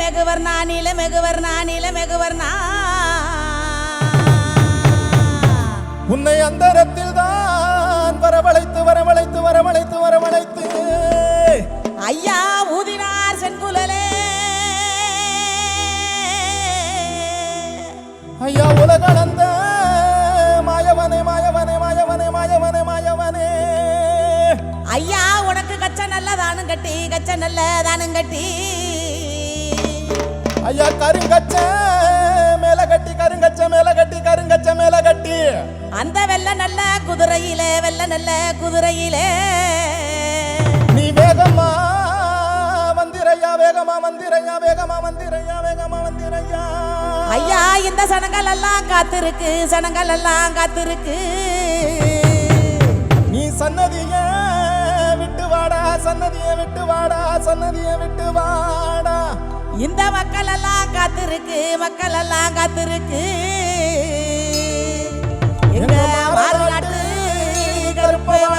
மெகுவர்ணா நீல மெகுவர்ணா நீல மெகுவர்ணா உன்னை அந்தரத்தில் தான் வரவழைத்து வரவழைத்து வரவழைத்து வரவழைத்து ஐயா ஊதினார் செங்குழலே ஐயா உலகளந்த மாயவனே மாயவனே மாயவனே மாயவனே மாயவனே ஐயா உனக்கு கச்ச நல்ல தானும் கட்டி கச்ச நல்ல தானும் கட்டி ஐயா கருங்கச்ச மேல கட்டி கருங்கச்ச மேல கட்டி கருங்கச்ச மேல கட்டி அந்த வெள்ள நல்ல குதிரையிலே வெள்ள நல்ல குதிரையிலே நீ வேகமா வந்திரையா வேகமா வந்திரையா வேகமா வந்திரையா வேகமா வந்திரையா ஐயா இந்த சனங்கள் எல்லாம் காத்திருக்கு சனங்கள் எல்லாம் காத்திருக்கு நீ சன்னதிய விட்டு வாடா சன்னதிய விட்டு வாடா சன்னதிய விட்டு வாடா இந்த மக்கள் எல்லாம் காத்திருக்கு மக்கள் எல்லாம் காத்திருக்கு எங்க மாறுநாட்டு கருப்பையா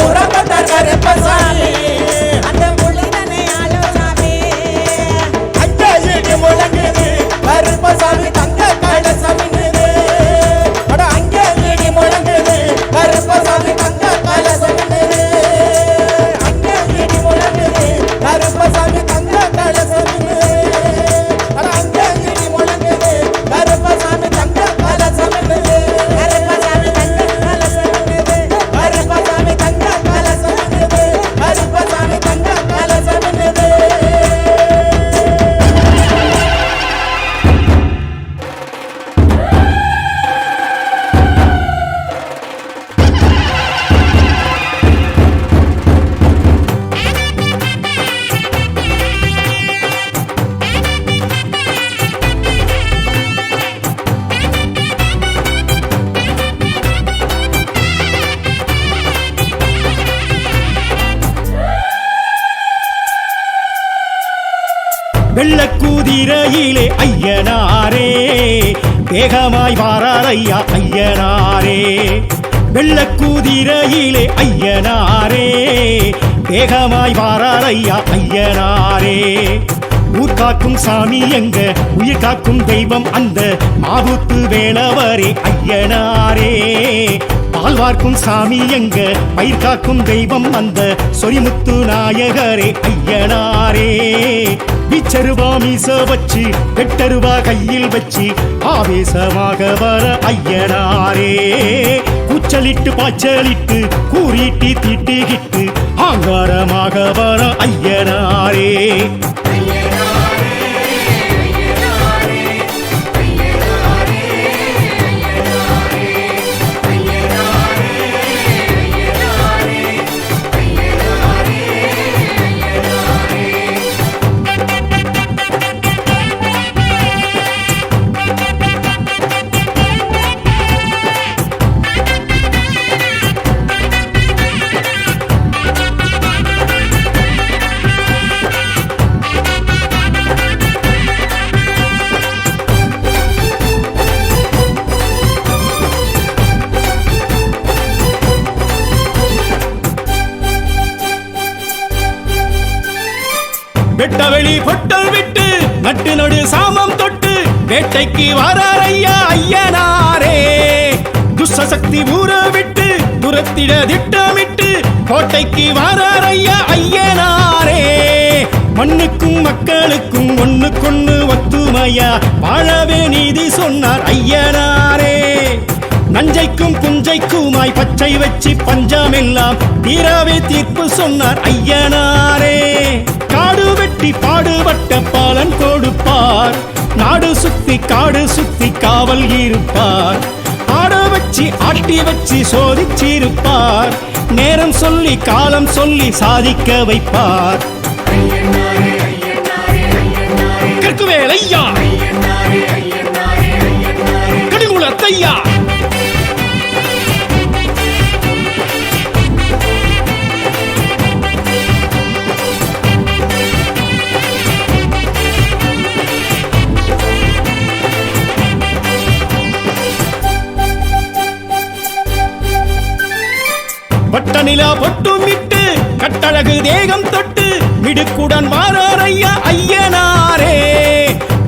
புறப்பட்டார் கருப்பசாமி அந்த புலிதனை ஆளோ வெள்ளக்கூதிரையிலே ஐயனாரே வேகமாய் வாரார் ஐயா ஐயனாரே வெள்ளக்கூதிரையிலே ஐயனாரே வேகமாய் வாரார் ஐயா ஐயனாரே ஊர் காக்கும் சாமி எங்க உயிர் காக்கும் தெய்வம் அந்த மாவுத்து வேளவரே ஐயனாரே பால் வார்க்கும் சாமி எங்க பயிர் காக்கும் தெய்வம் அந்த சொரிமுத்து நாயகரே ஐயனாரே விச்சருவா மீச வச்சு வெட்டருவா கையில் வச்சு ஆவேசமாக வர ஐயனாரே கூச்சலிட்டு பாய்ச்சலிட்டு கூறிட்டு தீட்டிக்கிட்டு ஆங்காரமாக வர ஐயனாரே வெட்டவெளி பொட்டல் விட்டு நட்டு நடு சாமம் தொட்டு வேட்டைக்கு வரார் ஐயா ஐயனாரே துஷ்சக்தி ஊற விட்டு துரத்திட திட்டமிட்டு கோட்டைக்கு வரார் ஐயா ஐயனாரே மண்ணுக்கும் மக்களுக்கும் ஒண்ணுக்கொண்ணு ஒத்துமையா வாழவே நீதி சொன்னார் ஐயனாரே நஞ்சைக்கும் புஞ்சைக்குமாய் பச்சை வச்சு பஞ்சமெல்லாம் தீராவே தீர்ப்பு சொன்னார் ஐயனாரே காடு வெட்டி பாடுபட்ட பாலன் கொடுப்பார் நாடு சுத்தி காடு சுத்தி காவல் இருப்பார் ஆட வச்சு ஆட்டி வச்சு சோதிச்சிருப்பார் நேரம் சொல்லி காலம் சொல்லி சாதிக்க வைப்பார் கற்குவேல் ஐயா கடுகுலத்தையா பட்டநிலா பொட்டும் விட்டு கட்டழகு தேகம் தொட்டு மிடுக்குடன் வாரார் ஐயா ஐயனாரே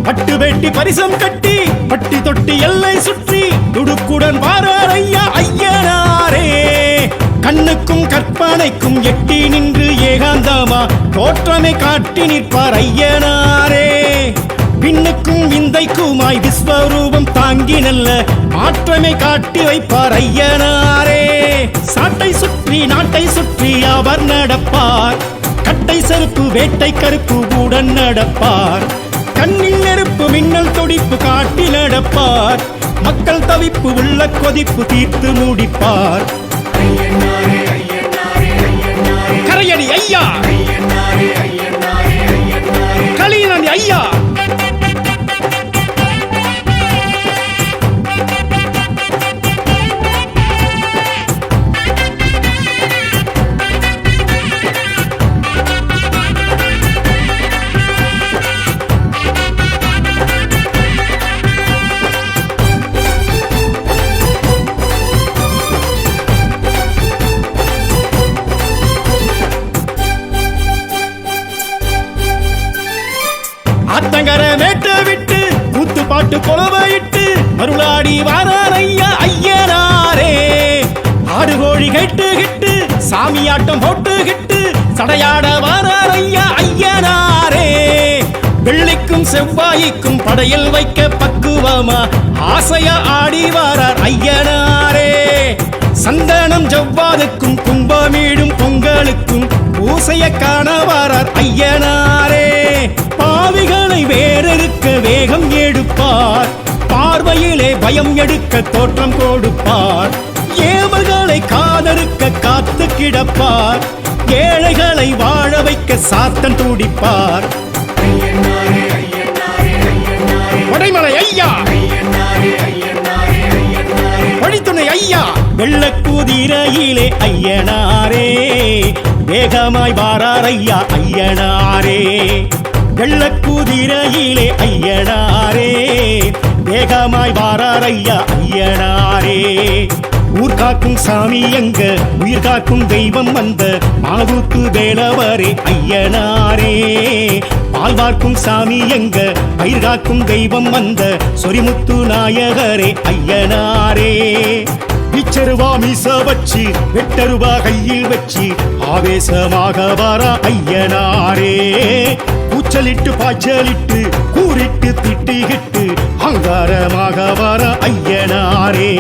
பட்டு வெட்டி பரிசம் கட்டி பட்டி தொட்டி எல்லை சுற்றி துடுக்குடன் வாரார் ஐயா ஐயனாரே கண்ணுக்கும் கற்பனைக்கும் எட்டி நின்று ஏகாந்தமா தோற்றமை காட்டி நிற்பார் ஐயனாரே பின்னுக்கும் விந்தைக்குமாய் விஸ்வரூபம் தாங்கி நல்ல மாற்றமை காட்டி வைப்பார் ஐயனாரே சாட்டை சுற்றி நாட்டை சுற்றி அவர் நடப்பார் கட்டை செருப்பு வேட்டை கருப்பு உடன் நடப்பார் கண்ணில் நெருப்பு மின்னல் துடிப்பு காட்டி நடப்பார் மக்கள் தவிப்பு உள்ள கொதிப்பு தீர்த்து முடிப்பார் கரையடி ஐயா கலியனடி ஐயா ஆத்தங்கர மேட்ட விட்டு கூத்து பாட்டு கொலவையிட்டு மருளாடி வாரார் ஐயா ஐயனாரே ஆடு கோழி கேட்டுகிட்டு சாமியாட்டம் போட்டுகிட்டு சடையாட வாரார் ஐயா ஐயனாரே வெள்ளிக்கும் செவ்வாய்க்கும் படையில் வைக்க பக்குவமா ஆசையா ஆடி வாரார் ஐயனாரே சந்தனம் ஜவ்வாதுக்கும் கும்பமீடும் பொங்கலுக்கும் பூசைய காண வாரார் ஐயனாரே பாவிகளை வேறெடுக்க வேகம் எடுப்பார் பார்வையிலே பயம் எடுக்க தோற்றம் கொடுப்பார் ஏவல்களை காதறுக்க காத்து கிடப்பார் ஏழைகளை வாழ வைக்க சாத்தன் துடிப்பார் படைமலை ஐயா வழித்துணை ஐயா வெள்ளக்கூதிரையிலே ஐயனாரே வேகமாய் வாரார் ஐயா ஐயனாரே வெள்ளக்குதிரையிலே ஐயனாரே வேகமாய் வாரார் ஐயா ஐயனாரே. ஊர் காக்கும் சாமி எங்க உயிர் காக்கும் தெய்வம் வந்த மாவுத்து வேலவரே ஐயனாரே. பால் பார்க்கும் சாமி எங்க பயிர் காக்கும் தெய்வம் வந்த சொரிமுத்து நாயகரே ஐயனாரே. பிச்சருவா மீச வச்சு வெட்டருவா கையில் வச்சு ஆவேசமாக வர ஐயனாரே. கூச்சலிட்டு பாய்ச்சலிட்டு கூறிட்டு திட்டிகிட்டு அங்காரமாக வர ஐயனாரே.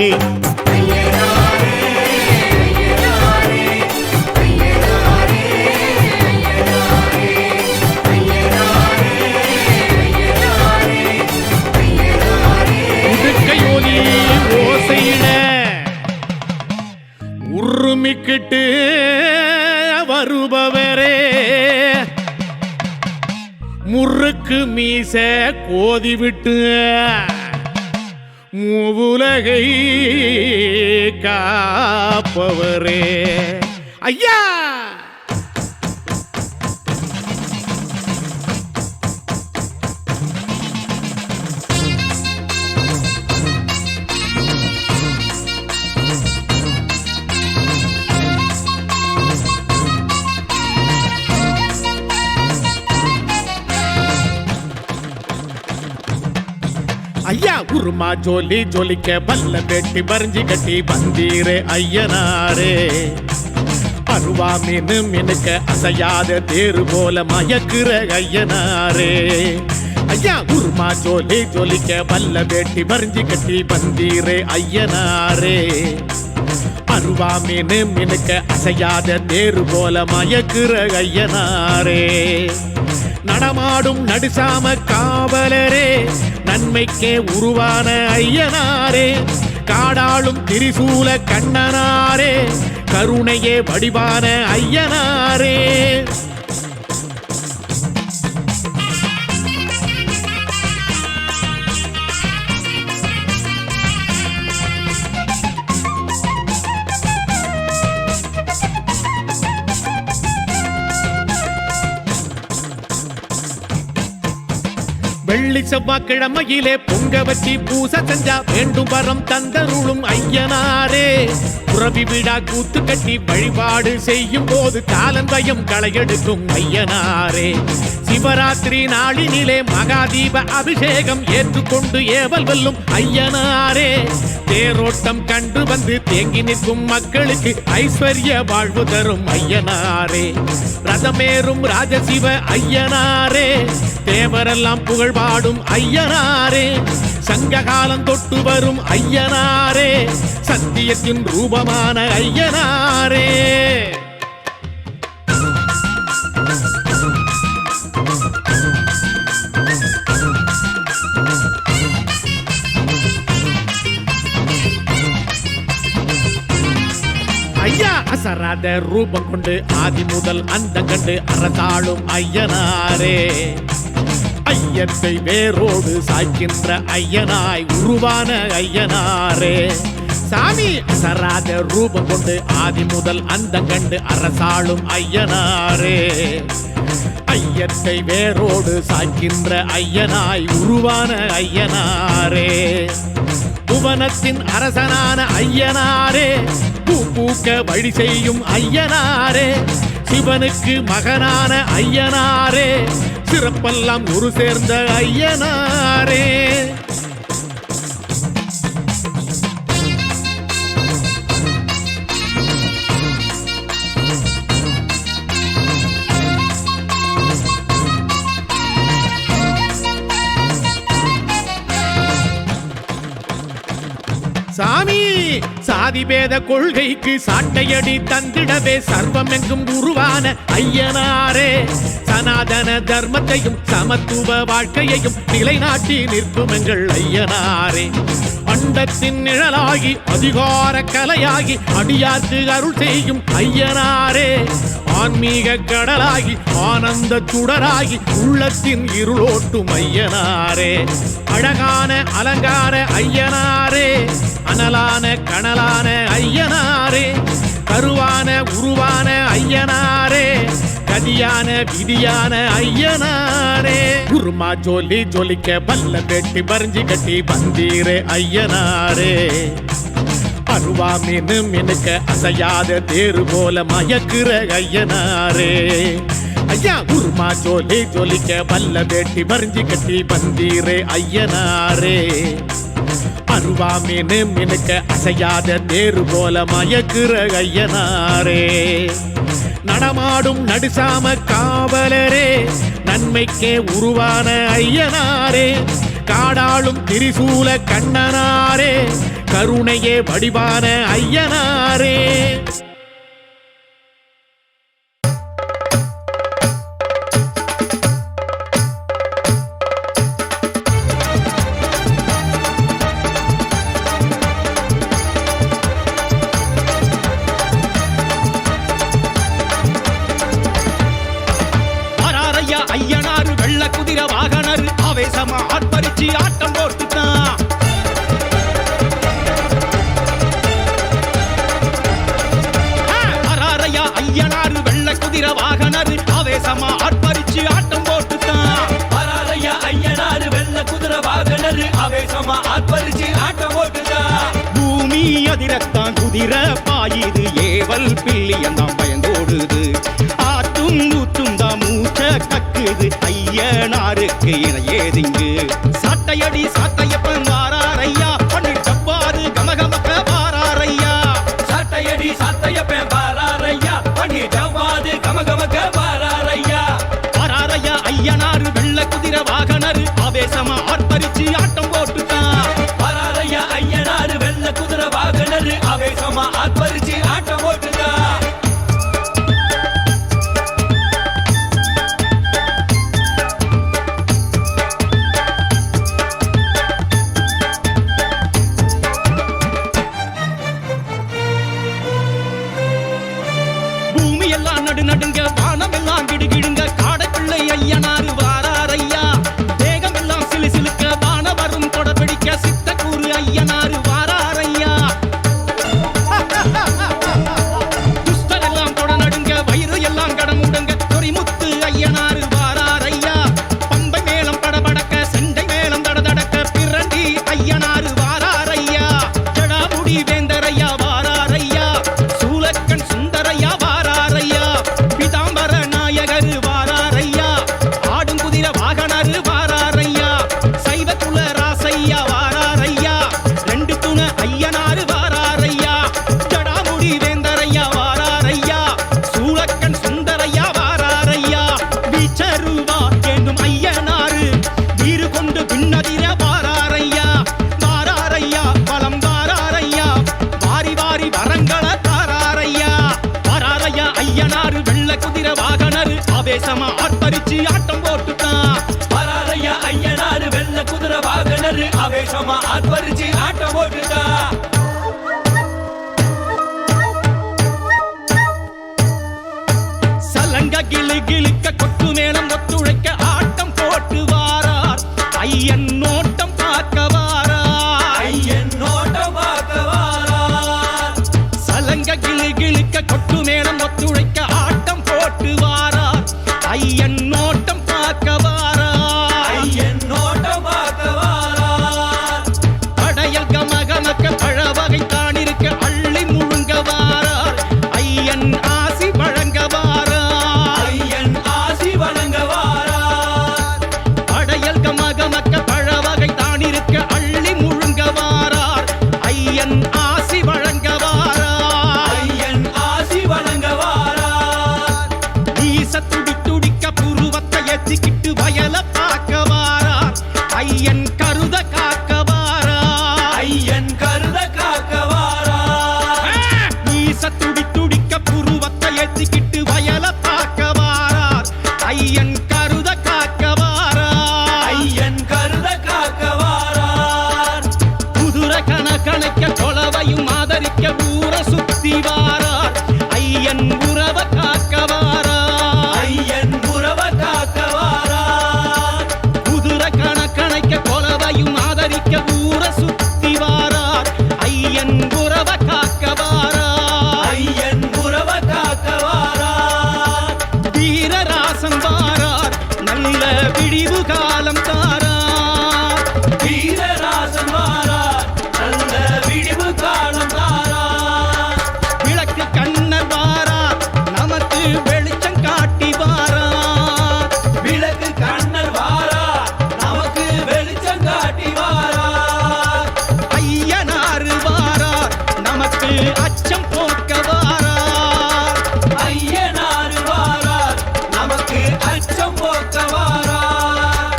உருமிக்கிட்டு வருபவரே முறுக்கு மீச கோதி விட்டு மூவுலகை காப்பவரே ஐயா. ஐயா உருமா ஜோலி ஜோலிக்க பல்ல வெட்டி பறிஞ்சி கட்டி வந்தீரே ஐயனாரே. அருவா மீனு மினுக்க அசையாத தேரு போல மயக்குற ஐயனாரே. ஐயா உருமா ஜோலி ஜோலிக்க பல்ல வெட்டி பறிஞ்சி கட்டி வந்தீரே ஐயனாரே. அருவா மீனு மினுக்க அசையாத தேரு போல மயக்குற ஐயனாரே. நடமாடும் நடுசாம காவலரே நன்மைக்கே உருவான ஐயனாரே. காடாளும் திரிசூல கண்ணனாரே கருணையே வடிவான ஐயனாரே. வெள்ளி செவ்வாய்க்கிழமையிலே பொங்க வச்சி பூச செஞ்சா வேண்டும் வரம் தந்தருளும் ஐயனாரே. புறவி விடா கூத்து கட்டி வழிபாடு செய்யும் போது காலன் பயம் களையெடுக்கும் ஐயனாரே. சிவராத்திரி நாளினிலே மகாதீப அபிஷேகம் ஏற்றுக்கொண்டு ஏவல் வெல்லும் ஐயனாரே. தேரோட்டம் கண்டு வந்து தேங்கி நிற்கும் மக்களுக்கு ஐஸ்வர்ய வாழ்வு தரும் ஐயனாரே. ரதமேறும் ராஜசிவ ஐயனாரே. தேவரெல்லாம் புகழ் பாடும் ஐயனாரே. சங்ககாலம் தொட்டு வரும் ஐயனாரே. சத்தியத்தின் ரூபமான ஐயனாரே. ஐயா அசராத ரூபம் கொண்டு ஆதி முதல் அந்த கண்டு அரசாளும் ஐயனாரே. ஐயத்தை வேரோடு சாய்க்கின்ற ஐயனாய் உருவான ஐயனாரே. சாமி அசராத ரூபம் கொண்டு ஆதி முதல் அந்த கண்டு அரசாளும் ஐயனாரே. ஐயத்தை வேரோடு சாய்க்கின்ற ஐயனாய் உருவான ஐயனாரே. புவனத்தின் அரசனான ஐயனாரே. பூ பூக்க வழி செய்யும் ஐயனாரே. சிவனுக்கு மகனான ஐயனாரே. சிறப்பெல்லாம் ஒரு சேர்ந்த ஐயனாரே. சாமி சாதிபேத கொள்கைக்கு சாட்டையடி தந்திடவே சர்வம் எங்கும் உருவான ஐயனாரே. சனாதன தர்மத்தையும் சமத்துவ வாழ்க்கையையும் நிலைநாட்டி நிற்கும் எங்கள் ஐயனாரே. அண்டத்தின் நிழலாகி அதிகார கலையாகி அடியார்க்கு அருள் செய்யும் ஐயனாரே. ஆன்மீக கடலாகி ஆனந்த சுடராகி உள்ளத்தின் இருளோட்டும் ஐயனாரே. அழகான அலங்கார ஐயனாரே. அனலான கனலான ஐயனாரே. கருவான உருவான ஐயனாரே. கதியான விதியான ஐயனாரே. குருமா ஜோலி ஜோலிக்க பல்ல வெட்டி பறிஞ்சு கட்டி வந்தீரே ஐயனாரே அருவா மீனு மினுக்க அசையாத தேரு போல மயக்குற ஐயனாரே ஐயா குருமா ஜோலி ஜோலிக்க பல்ல வெட்டி பறிஞ்சு கட்டி வந்தீரே ஐயனாரே அருவா மீனு மினுக்க அசையாத தேரு போல மயக்குற ஐயனாரே நடமாடும் நடுசாம காவலரே நன்மைக்கே உருவான ஐயனாரே காடாளும் திரிசூல கண்ணனாரே கருணையே வடிவான ஐயனாரே ஐயனாரு வெள்ள குதிரை வாகனர் ஆவேசமா ஆர்ப்பரிச்சு ஆட்டம் போட்டுட்டான் வராரையா ஐயனாரு வெள்ள குதிரை வாகனர் ஆவேசமா ஆர்ப்பரிச்சு ஆட்டம் போட்டுட்டான் வராரையா ஐயனாரு வெள்ள குதிரை வாகனர் ஆவேசமா ஆர்ப்பரிச்சு ஆட்டம் போட்டுட்டான் பூமி அதிரத்தான் குதிரை பாயுது ஏவல் பில்லியந்தான் பயந்தோடுது ஆத்தும் ஊத்தும் தான் மூச்ச கக்குது ஐயனாருக்கு இணையேதிங்கு சாட்டையடி சாட்டையப்பன் வாராரையா பண்ணி டப்பாரு கமகமக்க வாராரையா சாட்டையடி சாட்டையப்பன் வாராரையா பண்ணி டப்பாரு கமகமக்க வாராரையா வாராரையா ஐயனாரு வெள்ள குதிரை வாகனர் ஆவேசமா ஆர்ப்பரிச்சு ஆட்டம் போட்டுட்டான் வராரையா ஐயனாரு வெள்ள குதிரை வாகனர் ஆவேசமா ஆர்ப்பரிச்சு ஆட்டம் போட்டுட்டான் நடுங்க வானம் எல்லாம் கிடுகிடுங்க காடப்பிள்ளை ஐயனாரு வாராரையா தேகம் எல்லாம் சிலு சிலுக்க வான வரும் தொடர்பிடிக்க சித்தக்கூறு ஐயனாரு வாராரையா துஷ்டர் எல்லாம் தொட நடுங்க வயிறு எல்லாம் கடமுடுங்க தொரிமுத்து ஐயனாரு வாராரையா பம்பை மேலம் படபடக்க செண்டை மேலம் தடதடக்க பிரண்டி ஐயனாரு வாராரையா ஜடாமுடி வேந்தரையா வாராரையா சூலக்கண் சுந்தரையா வாராரையா பிதாம்பர நாயகரு வாராரையா ஆடும் குதிரை வாகனரு வாராரையா சைவ குல ராசையா வாராரையா ரெண்டு துணை ஐயனாரு வாராரையா ஜடாமுடி வேந்தரையா வாராரையா சூலக்கண் சுந்தரையா வாராரையா வீச்சருவா என்றும் ஐயனாரு வீறு கொண்டு பின்னதிர வாராரையா வாராரையா பலம் வாராரையா வாரி வாரி வரங்கள தாராரையா வாராரையா ஐயனாரு வெள்ள குதிரை வாகனர் ஆவேசமா ஆர்ப்பரிச்சு ஆட்டம் போட்டுட்டான் வராரையா ஐயனாரு வெள்ள குதிரை வாகனர் ஆவேசமா ஆர்ப்பரிச்சு ஆட்டம் போட்டுட்டான் சலங்க கிளு கிளுக்க கொட்டு மேளம் ஒத்துழைக்க ஆட்டம் போட்டு வாரார் ஐயன் நோட்டம் பார்க்க வாரார் ஐயன் நோட்டம் பார்க்க வாரார் சலங்க கிளு கிளுக்க கொட்டு மேளம் ஒத்துழைக்க ஆட்டம் போட்டு வாரார் ஐயன் நோட்டம் பார்க்க வாரார் ஐயன் நோட்டம் பார்க்க வாரார் படையல் கமகமக்க பழவகை தானிருக்க அள்ளி முழுங்க வாரார் ஐயன் ஆசி வழங்க வாரார் ஐயன் ஆசி வழங்க வாரார் படையல் கமகமக்க பழவகை தானிருக்க அள்ளி முழுங்க வாரார் ஐயன் ஆசி வழங்க வாரார் ஐயன் ஆசி வழங்க வாரார் வீச துடி துடிக்க புருவத்தை எத்திக்கிட்டு வயல பார்க்க வாரார் ஐயன் கருத காக்க வாரார் ஐயன் கருத காக்க வாரார் வீச துடி துடிக்க புருவத்தை எத்திக்கிட்டு வயல பார்க்க வாரார் ஐயன் கருத காக்க வாரார் ஐயன் கருத காக்க வாரார் குதிரை கணக்க கொலவையும் ஆதரிக்க ஊர சுத்தி வாரார் ஐயன் உறவ காக்க வாரார் ஐயன் உறவ காக்க வாரார் குதிரை கணக்க கொலவையும் ஆதரிக்க ஊர சுத்தி வாரார் ஐயன் உறவ காக்க வாரார் ஐயன் உறவ காக்க வாரார் வீரராசன் வாரார் நல்ல விடிவு காலம் தாரா வீரராசன் வாரார் நல்ல விடிவு காலம் தாரா விளக்கு கண்ணர் வாரார் நமக்கு வெளிச்சம் காட்டி வாரார் விளக்கு கண்ணர் வாரார் நமக்கு வெளிச்சம் காட்டி வாரார் ஐயனாறு வாரார் நமக்கு அச்சம் போக்க வாரார் ஐயனார் வாரார் நமக்கு அச்சம் போக்க வாரார்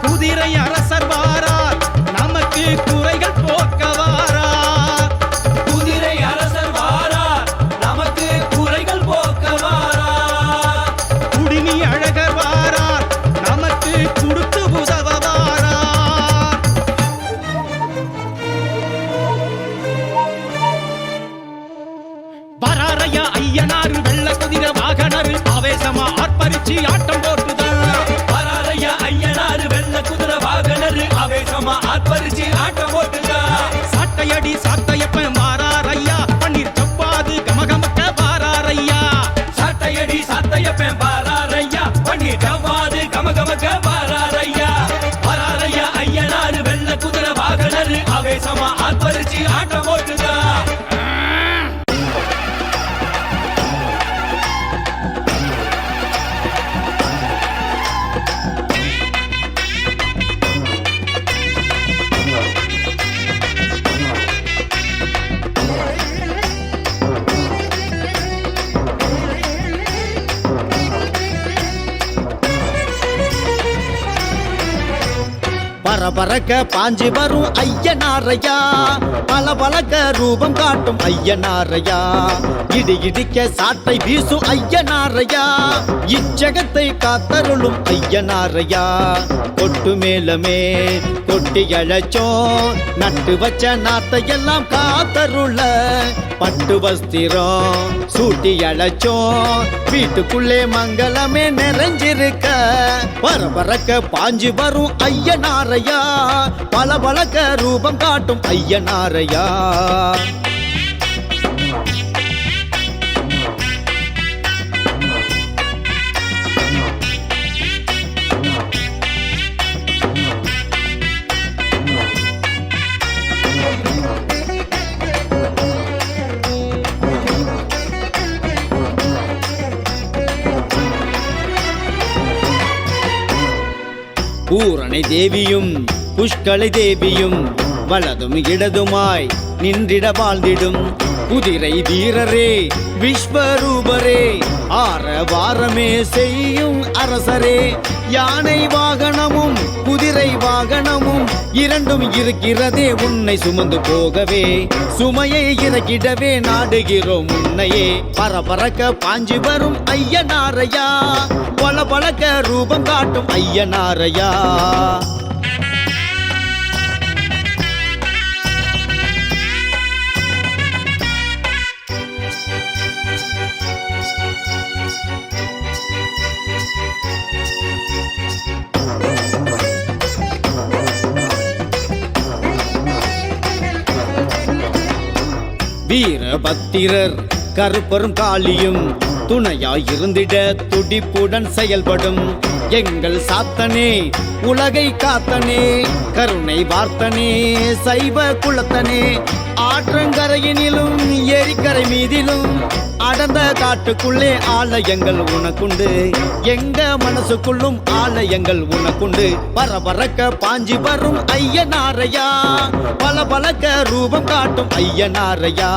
குதிரை அரசர் வாரார் நமக்கு குறைகள் போக்க வாரார் குதிரை அரசர் வாரார் நமக்கு குறைகள் போக்க வாரார் குடிமி அழகர் வாரார் நமக்கு கொடுத்து உதவ வாரார் வராரையா ஐயனாரு வெள்ள குதிரை வாகனர் ஆவேசமா ஆர்ப்பரிச்சு ஆட்டம் போட்டுதான் வராரையா ஐயனார் வெள்ள குதிரை வாகனர் ஆவேசமா ஆர்ப்பரிச்சு ஆட்டம் போட்டுதா சாட்டையடி சாட்டையப்பன் வாராரையா பன்னீர் சப்பாது கமகமக்க வாராரையா சாட்டையடி சாட்டையப்பன் வாராரையா பன்னீர் ஜவ்வாது கமகமக்க வாராரையா வராரையா ஐயனார் வெள்ள குதிரை வாகனர் ஆவேசமா ஆர்ப்பரிச்சு ஆட்டம் போட்டுதா பரபரக்க பாஞ்சி வரும் ஐயனாரையா பல பலக்க ரூபம் காட்டும் ஐயனாரையா இடி இடிக்க சாட்டை வீசும் ஐயனாரையா இச்சகத்தை காத்தருளும் ஐயனாரையா கொட்டு மேலமே கொட்டி அழைச்சோம் நட்டு வச்ச நாத்தை எல்லாம் காத்தருள பட்டு வஸ்திரம் சூட்டி அழைச்சோம் வீட்டுக்குள்ளே மங்களமே நிறைஞ்சிருக்க பரபரக்க பாஞ்சி வரும் ஐயனாரையா பல பலக்க ரூபம் காட்டும் ஐயனாரையா பூரணை தேவியும் புஷ்கலை தேவியும் வலதும் இடதுமாய் நின்றிட வாழ்ந்திடும் குதிரை வீரரே விஸ்வரூபரே ஆரவாரமே செய்யும் அரசரே யானை வாகனமும் குதிரை வாகனமும் இரண்டும் இருக்கிறதே உன்னை சுமந்து போகவே சுமையை இறக்கிடவே நாடுகிறோம் உன்னையே பரபரக்க பாஞ்சி வரும் ஐயனாரையா பல பழக்க ரூபம் காட்டும் ஐயனாரையா வீரபத்திரர் கருப்பரும் காளியும் துணையாயிருந்திட துடிப்புடன் செயல்படும் எங்கள் சாத்தனே உலகை காத்தனே கருணை வார்த்தனே சைவ குலத்தனே ஆற்றங்கரையினிலும் ஏரிக்கரை மீதிலும் அடர்ந்த காட்டுக்குள்ளே ஆலயங்கள் உனக்குண்டு எங்க மனசுக்குள்ளும் ஆலயங்கள் உனக்குண்டு பரபரக்க பாஞ்சி வரும் ஐயனாரையா பல பலக்க ரூபம் காட்டும் ஐயனாரையா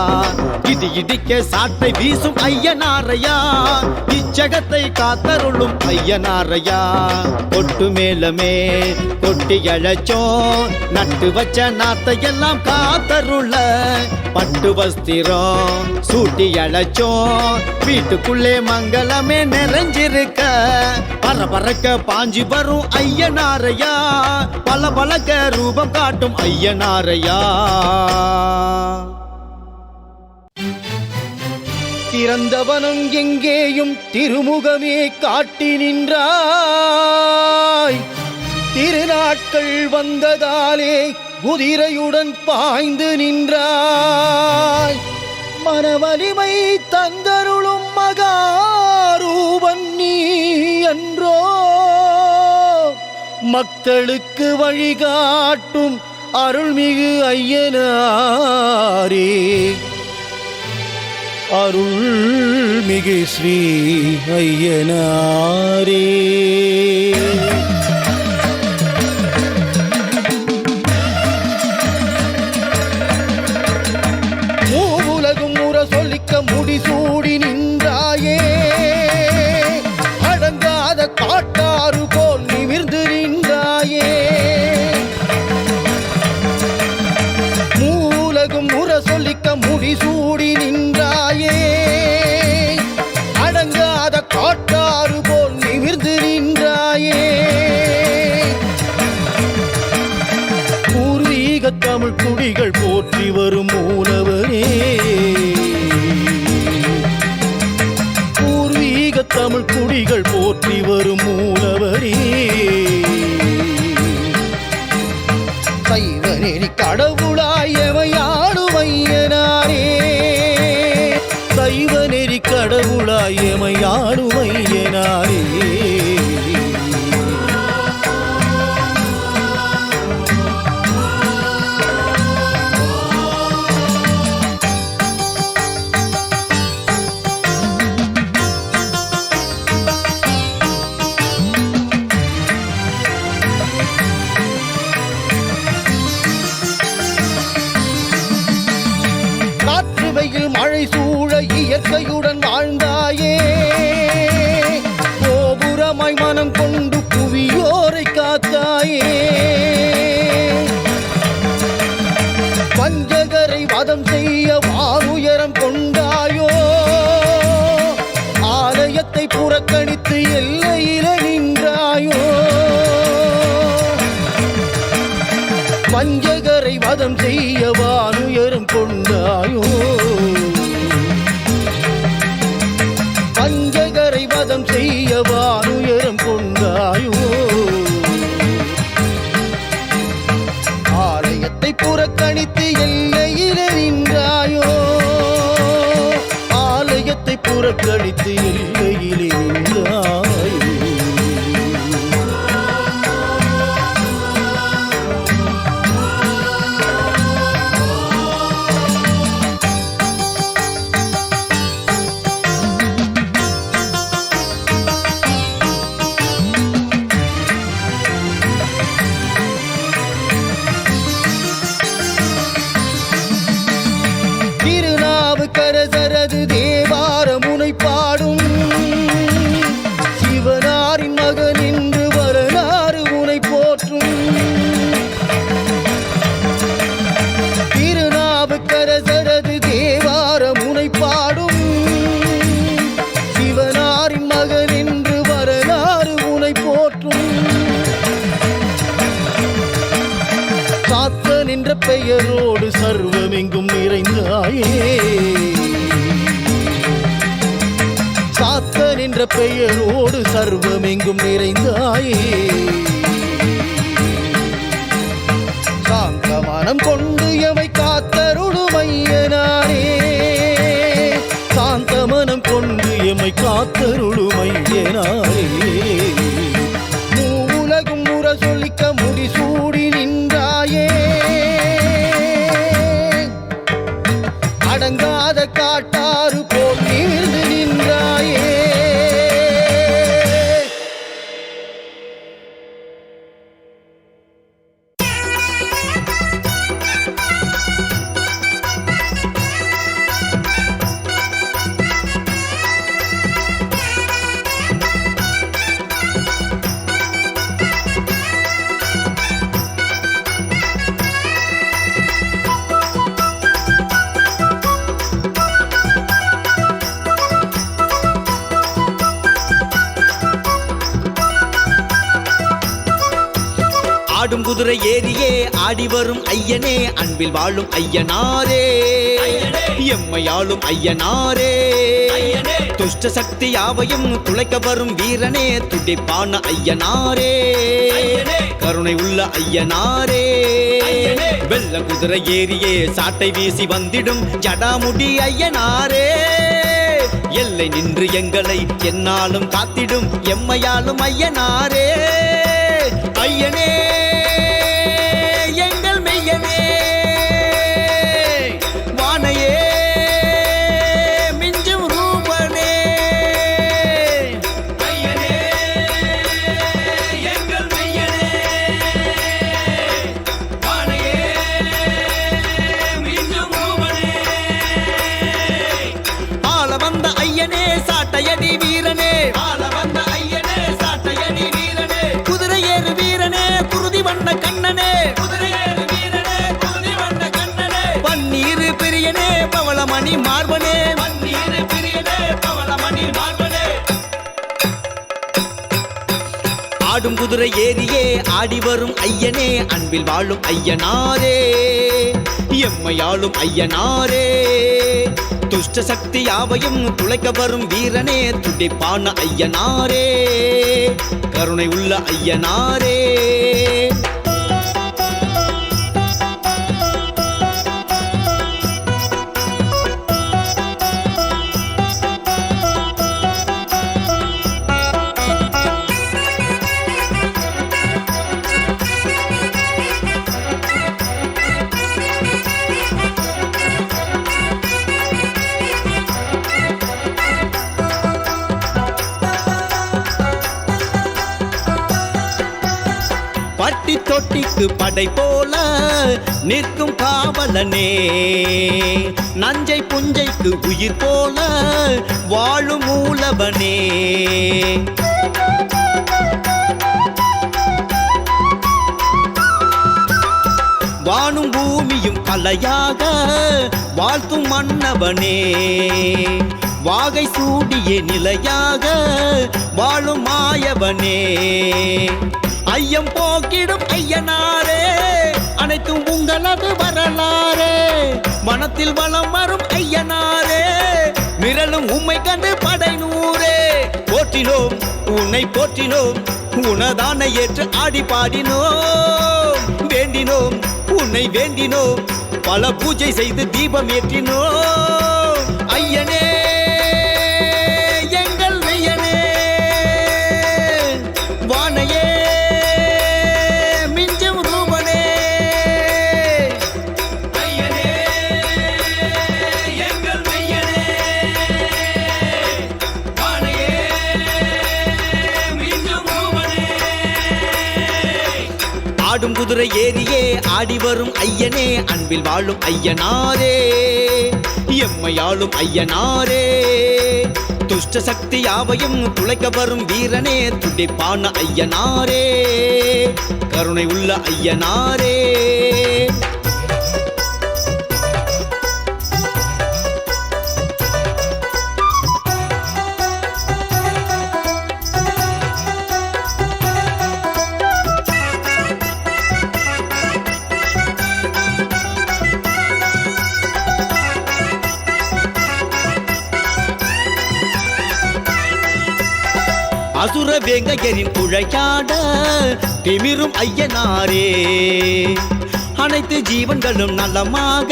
இடி இடிக்க சாட்டை வீசும் ஐயனாரையா இச்சகத்தை காத்தருளும் ஐயனாரையா கொட்டு மேலமே கொட்டி அழைச்சோம் நட்டு வச்ச நாத்தை எல்லாம் காத்தருள பட்டு வஸ்திரம் சூட்டி அழைச்சோம் வீட்டுக்குள்ளே மங்களமே நிறைஞ்சிருக்க பரபரக்க பாஞ்சி வரும் ஐயனாரையா பல பலக்க ரூபம் காட்டும் ஐயனாரையா திறந்தவனம் எங்கேயும் திருமுகமே காட்டி நின்றாய் திருநாட்கள் வந்ததாலே குதிரையுடன் பாய்ந்து நின்றாய் மனவலிமை தந்தருளும் மகாரூபன் நீ என்றோ மக்களுக்கு வழிகாட்டும் அருள்மிகு ஐயனாரே, அருள்மிகு ஸ்ரீ ஐயனாரே. மூவுலகும் முற சொல்லிக்க முடிசூடி நின்றாயே, அடங்காத காட்டாறு போல் நிமிர்ந்து நின்றாயே. மூவுலகும் முற சொல்லிக்க முடிசூடி நின்றாயே, அடங்காத காட்டாறு போல் நிமிர்ந்து நின்றாயே. பூர்வீக தமிழ் குடிகள் போற்றி வரும் மூலவரே, பூர்வீக தமிழ் குடிகள் போற்றி வரும் மூலவரே. சைவநெறி கடவுளாய் எமையாடும் ஐயனாரே, சைவநெறி கடவுளாய் எமையாடும் ஐயனாரே. காற்று வெயில் மழை சூழ இயற்கையுடன் வாழ்ந்தாயே, கோபுரமாய் மனம் கொண்டு புவியோரை காத்தாயே. வஞ்சகரை வதம் செய்ய வானுயரம் கொண்டாயோ, ஆலயத்தை புறக்கணித்து எல்லையில நின்றாயோ. வஞ்சகரை வதம் செய்ய வானுயரம் கொண்டாயோ, வஞ்சகரை வதம் செய்ய வானுயரம் கொண்டாயோ. ஆலயத்தை புறக்கணித்து எல்லையில நின்றாயோ, ஆலயத்தை புறக்கணித்து எல்லையிலே நின்றாயோ. திருநாவுக்கரசரது தேவார முனை பாடும் சிவனாரின் மகன் என்று வரலாறு முனை போற்றும். திருநாவுக்கரசரது தேவார முனை பாடும் சிவனாரின் மகன் என்று வரலாறு முனை போற்றும். சாத்தன் என்ற பெயரோடு சர்வமெங்கும் நிறைந்தாயே, சாத்தன் என்ற பெயரோடு சர்வமெங்கும் நிறைந்தாயே. சாந்த மனம் கொண்டு எமை காத்தருளும் ஐயனாரே, சாந்த மனம் கொண்டு எமை காத்தருளும் ஐயனாரே. மூவுலகும் முற சொல்லிக்க முடிசூடி நின்றாயே, அடங்காத காட்டாறு போல் நிமிர்ந்து நின்றாயே. ஆடும் குதிரை ஏறியே ஆடி வரும் ஐயனே, அன்பில் வாழும் ஐயனாரே, எம்மையாளும் ஐயனாரே. துஷ்ட சக்தி யாவையும் துளைக்க வரும் வீரனே, துடிப்பான ஐயனாரே, கருணை உள்ள ஐயனாரே. வெள்ள குதிரை ஏறியே சாட்டை வீசி வந்திடும் ஜடாமுடி ஐயனாரே, எல்லை நின்று எங்களை என்னாலும் காத்திடும் எம்மையாளும் ஐயனாரே. வீரனே ஆள வந்த ஐயனே சாட்டையடி வீரனே குதிரை ஏறு வீரனே குருதி வண்ண கண்ணனே குதிரையேறு வீரனே குருதி வண்ண கண்ணனே பன்னீர் பிரியனே பவளமணி மார்பனே பன்னீர் பிரியனே பவளமணி மார்பனே ஆடும் குதிரை ஏறியே ஆடி வரும் ஐயனே அன்பில் வாழும் ஐயனாரே எம்மையாளும் ஐயனாரே துஷ்ட சக்தி யாவையும் துளைக்க வரும் வீரனே துடிப்பான ஐயனாரே கருணை உள்ள ஐயனாரே பட்டி தொட்டிக்கு படை போல நிற்கும் காவலனே நஞ்சை புஞ்சைக்கு உயிர் போல வாழும் மூலவனே வானும் பூமியும் கலையாக வாழ்த்தும் மன்னவனே வாகை சூடிய நிலையாக வாழும் மாயவனே ஐயம் போக்கிடும் ஐயனாரே அனைத்தும் உங்களது வரலாறே வனத்தில் வளம் வரும் ஐயனாரே மிரளும் உம்மை கண்டு படை நூறே போற்றினோம் உன்னை போற்றினோம் உனதான ஏற்று ஆடி பாடினோம் வேண்டினோம் உன்னை வேண்டினோம் பல பூஜை செய்து தீபம் ஏற்றினோம் ஐயனே எங்கள் ஐயனே வானையே மிஞ்சும் ரூபனே ஐயனே எங்கள் மெய்யனே வானையே மிஞ்சும் ரூபனே ஆடும் குதிரை ஏறியே ஆடி வரும் ஐயனே அன்பில் வாழும் ஐயனாரே எம்மையாளும் ஐயனாரே துஷ்ட சக்தி யாவையும் துளைக்க வரும் வீரனே துடிப்பான ஐயனாரே கருணை உள்ள ஐயனாரே அசுர வேங்கையரின் குழையாட திமிரும் ஐயனாரே அனைத்து ஜீவன்களும் நலமாக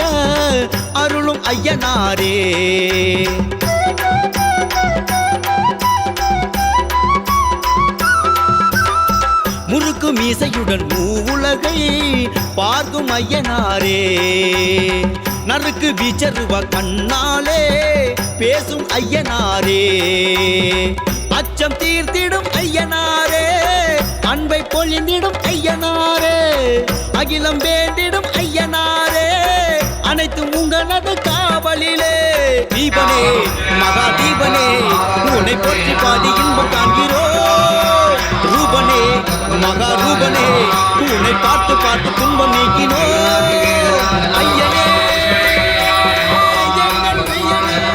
அருளும் ஐயனாரே முறுக்கு மீசையுடன் மூவுலகை பார்க்கும் ஐயனாரே நறுக்கு வீச்சருவ கண்ணாலே பேசும் ஐயனாரே அச்சம் தீர்த்திடும் ஐயனாரே அன்பை பொழிந்திடும் ஐயனாரே அகிலம் வேண்டிடும் ஐயனாரே அனைத்தும் உங்களது காவலிலே தீபனே மகா தீபனே உன்னை போற்றி பாடி இன்பம் காண்கிறோம் ரூபனே மகா ரூபனே உன்னை பார்த்து பார்த்து துன்பம் நீக்கினோம் ஐயனே எங்கள் ஐயனே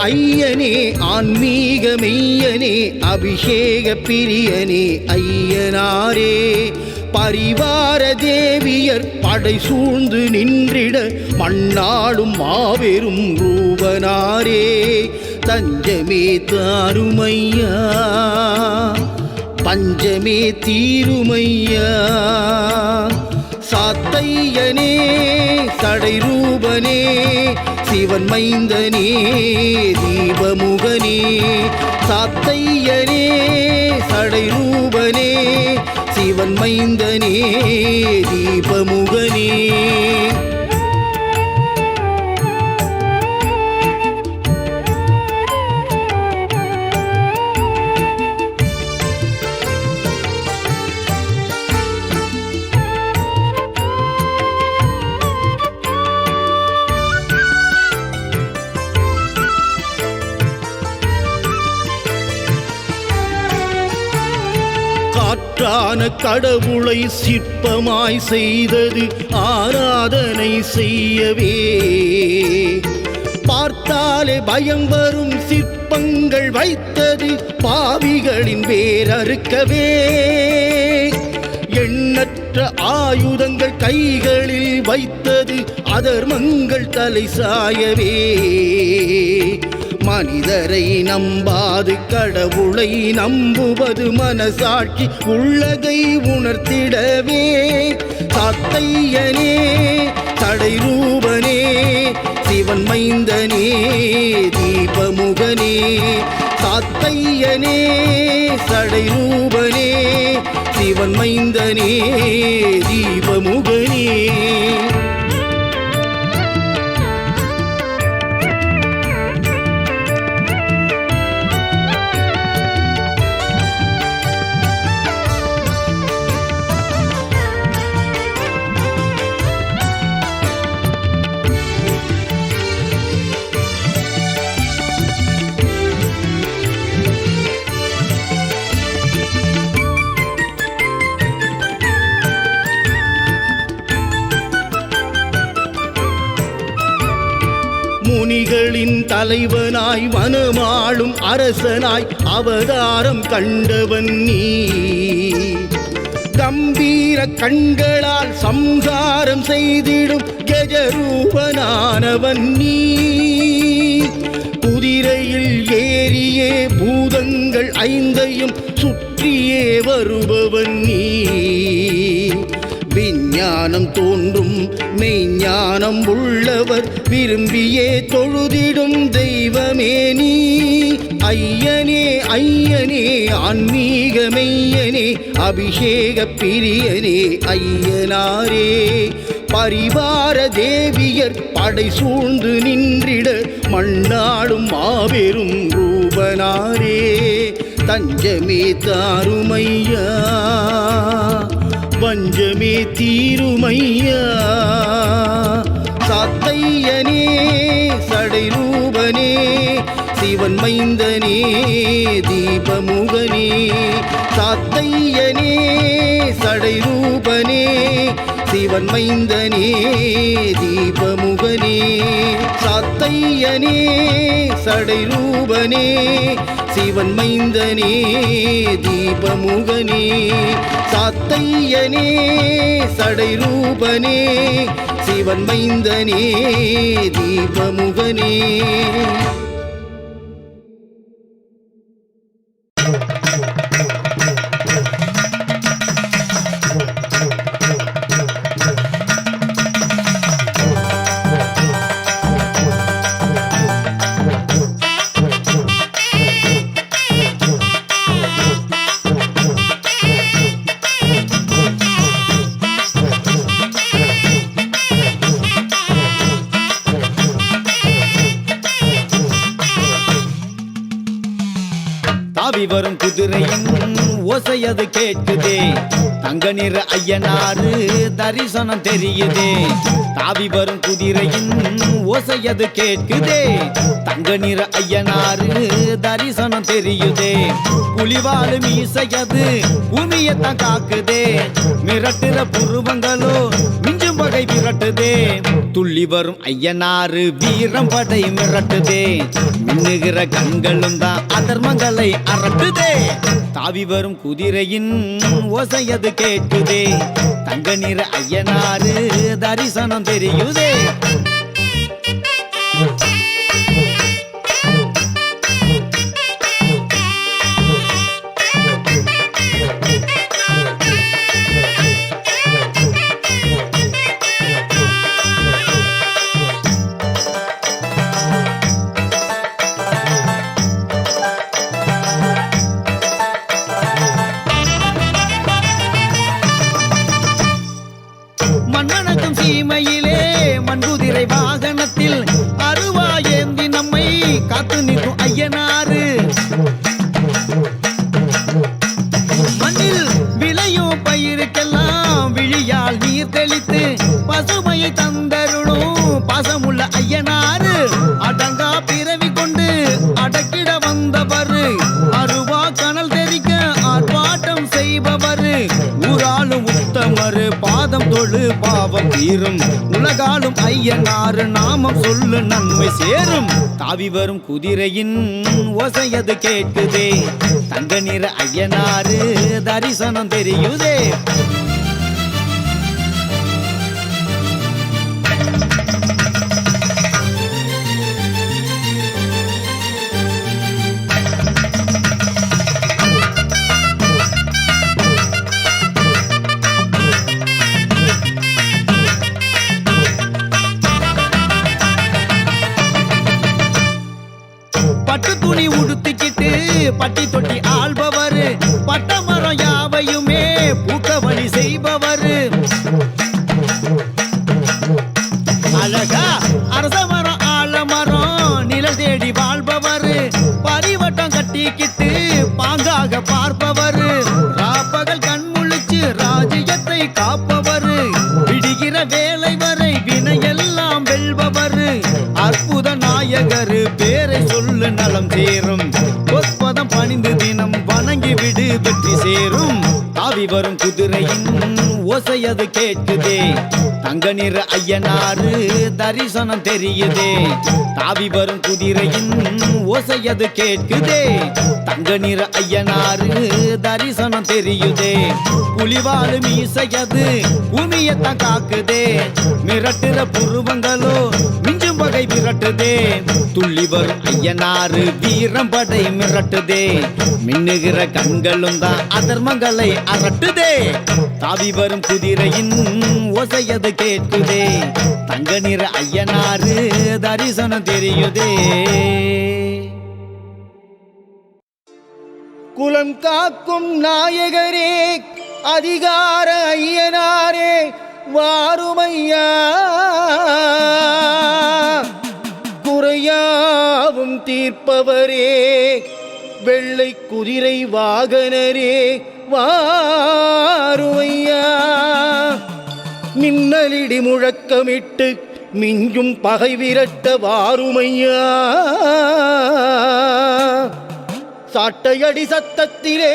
ஐயனே ஆன்மீக மெய்யனே அபிஷேக பிரியனே ஐயனாரே பரிவார தேவியர் படை சூழ்ந்து நின்றிட மண்ணாடும் மாபெரும் ரூபனாரே தஞ்சமே தாருமையா பஞ்சமே தீருமையா சாத்தையனே சடை ரூபனே சிவன் மைந்தனே தீபமுகனே சாத்தையனே சடை ரூபனே சிவன் மைந்தனே தீபமுகனே காற்றான கடவுளை சிற்பமாய் செய்தது ஆராதனை செய்யவே பார்த்தாலே பயம் வரும் சிற்பங்கள் வைத்தது பாவிகளின் வேரறுக்கவே எண்ணற்ற ஆயுதங்கள் கைகளில் வைத்தது அதர்மங்கள் தலை சாயவே மனிதரை நம்பாது கடவுளை நம்புவது மனசாட்சி உள்ளதை உணர்த்திடவே சாத்தையனே சடை ரூபனே சிவன் மைந்தனே தீபமுகனே சாத்தையனே சடை ரூபனே சிவன் மைந்தனே தீபமுகனே முனிகளின் தலைவனாய் மனமாளும் அரசனாய் அவதாரம் கண்டவன் நீ கம்பீர கண்களால் சம்ஹாரம் செய்திடும் கஜரூபனானவன் நீ குதிரையில் ஏறியே பூதங்கள் ஐந்தையும் சுற்றியே வருபவன் நீ விஞ்ஞானம் தோன்றும் மெய்ஞானம் உள்ளவர் விரும்பியே தொழுதிடும் தெய்வமே நீ ஐயனே ஐயனே ஆன்மீக மெய்யனே அபிஷேக பிரியனே ஐயனாரே பரிவார தேவியர் படை சூழ்ந்து நின்றிட மண்ணாடும் மாபெரும் ரூபனாரே தஞ்சமே தாருமையா வஞ்சமே தீருமையா சாத்தையனே சடை ரூபனே சிவன் மைந்தனே தீபமுகனே சாத்தையனே சடை ரூபனே சிவன் மைந்தனே தீபமுகனே சாத்தையனே சடை ரூபனே சிவன் மைந்தனே தீபமுகனே சாத்தையனே சடை ரூபனே சிவன் மைந்தனே தீபமுகனே தாவி வரும் குதிரையின் ஓசையது கேட்குதே தங்க நிற ஐயனாரு தரிசனம் தெரியுதே தாவி வரும் குதிரையின் ஓசையது கேட்குதே தங்க நிற ஐயனாரு தரிசனம் தெரியுதே புலிவாலு மீசையது பூமியத்தான் காக்குதே மிரட்டுற புருவங்களோ மிஞ்சும் பகை விரட்டுதே துள்ளி வரும் ஐயனாரு வீரம் படை மிரட்டுதே மின்னுகிற கண்களும் தான் அதர்மங்களை அரட்டுதே தாவி வரும் குதிரையின் ஓசையது கேட்குதே தங்க நிற ஐயனாரு தரிசனம் தெரியுதே மன்னனுக்கும் சீமையிலே மண்குதிரை வாகனத்தில் அருவா ஏந்தி நம்மை காத்து நிற்கும் ஐயனாரு மண்ணில் விளையும் பயிருக்கெல்லாம் விழியால் நீர் தெளித்து பசுமையை தந்தருளும் பாசமுள்ள ஐயனாரு அடங்கா பிறவி கொண்டு அடக்கிட வந்தவர் அருவா கனல் தெரிக்க ஆர்ப்பாட்டம் செய்பவர் ஊராளும் உத்தமர் பாதம் தொழு பாவம் தீரும் உலகாலும் ஐயனாறு நாமம் சொல்லு நன்மை சேரும் தாவி வரும் குதிரையின் ஓசையது கேட்குதே தங்க நிற ஐயனாறு தரிசனம் தெரியுதே பட்டு துணி உடுத்திக்கிட்டு பட்டி தொட்டி ஆள்பவர் பட்டமரம் யாவையுமே பூக்க வழி செய்பவர் அழகா அரச மரம் ஆலமரம் நிழல் தேடி வாழ்பவர் பரிவட்டம் கட்டிக்கிட்டு பாங்காக பார்ப்பவர் ராப்பகல் கண் முழிச்சு ராஜ்யத்தை காப்பவர் விடுகிற வேலை வரை வினையெல்லாம் வெல்பவர் அற்புத நாயகர் பேரை சொல்லு நலம் சேரும் பொற்பதம் பணிந்து தினம் வணங்கி விடு வெற்றி சேரும் தாவி வரும் குதிரையின் ஓசையது கேட்குதே தங்க நிற ஐயனாரு தரிசனம் தெரியுதே தாவி வரும் குதிரையின் ஓசையது கேட்குதே தங்க நிற ஐயனாரு தரிசனம் தெரியுதே புலிவாலு மீசையது பூமியத்தான் காக்குதே மிரட்டுற புருவங்களோ மிஞ்சும் பகை விரட்டுதே துள்ளி வரும் ஐயனாரு வீரம் படை மிரட்டுதே மின்னுகிற கண்களும் தான் அதர்மங்களை அரட்டுதே தாவி வரும் குதிரையின் ஓசையது கேட்குதே தங்க நிற ஐயனாரு தரிசனம் தெரியுதே குலம் காக்கும் நாயகரே அதிகார ஐயனாரே வாருமையா குறையாவும் தீர்ப்பவரே வெள்ளை குதிரை வாகனரே வாருமையா மின்னலிடி முழக்கமிட்டு மிஞ்சும் பகை விரட்ட வாருமையா சாட்டையடி சத்தத்திலே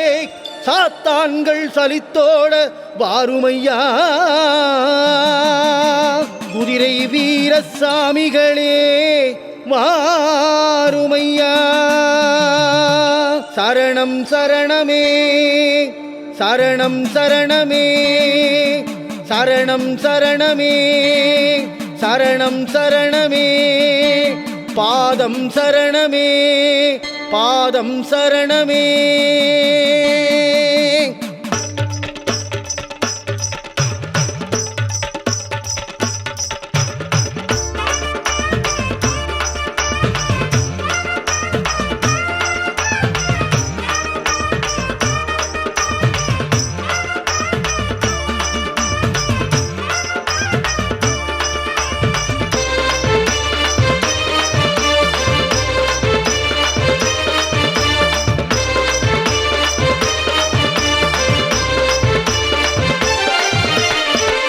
சாத்தான்கள் சலித்தோட வாருமையா குதிரை வீரசாமிகளே வாருமையா சரணம் சரணமே சரணம் சரணமே சரணம் சரணமே சரணம் சரணமே பாதம் சரணமே பாதம் சரணமே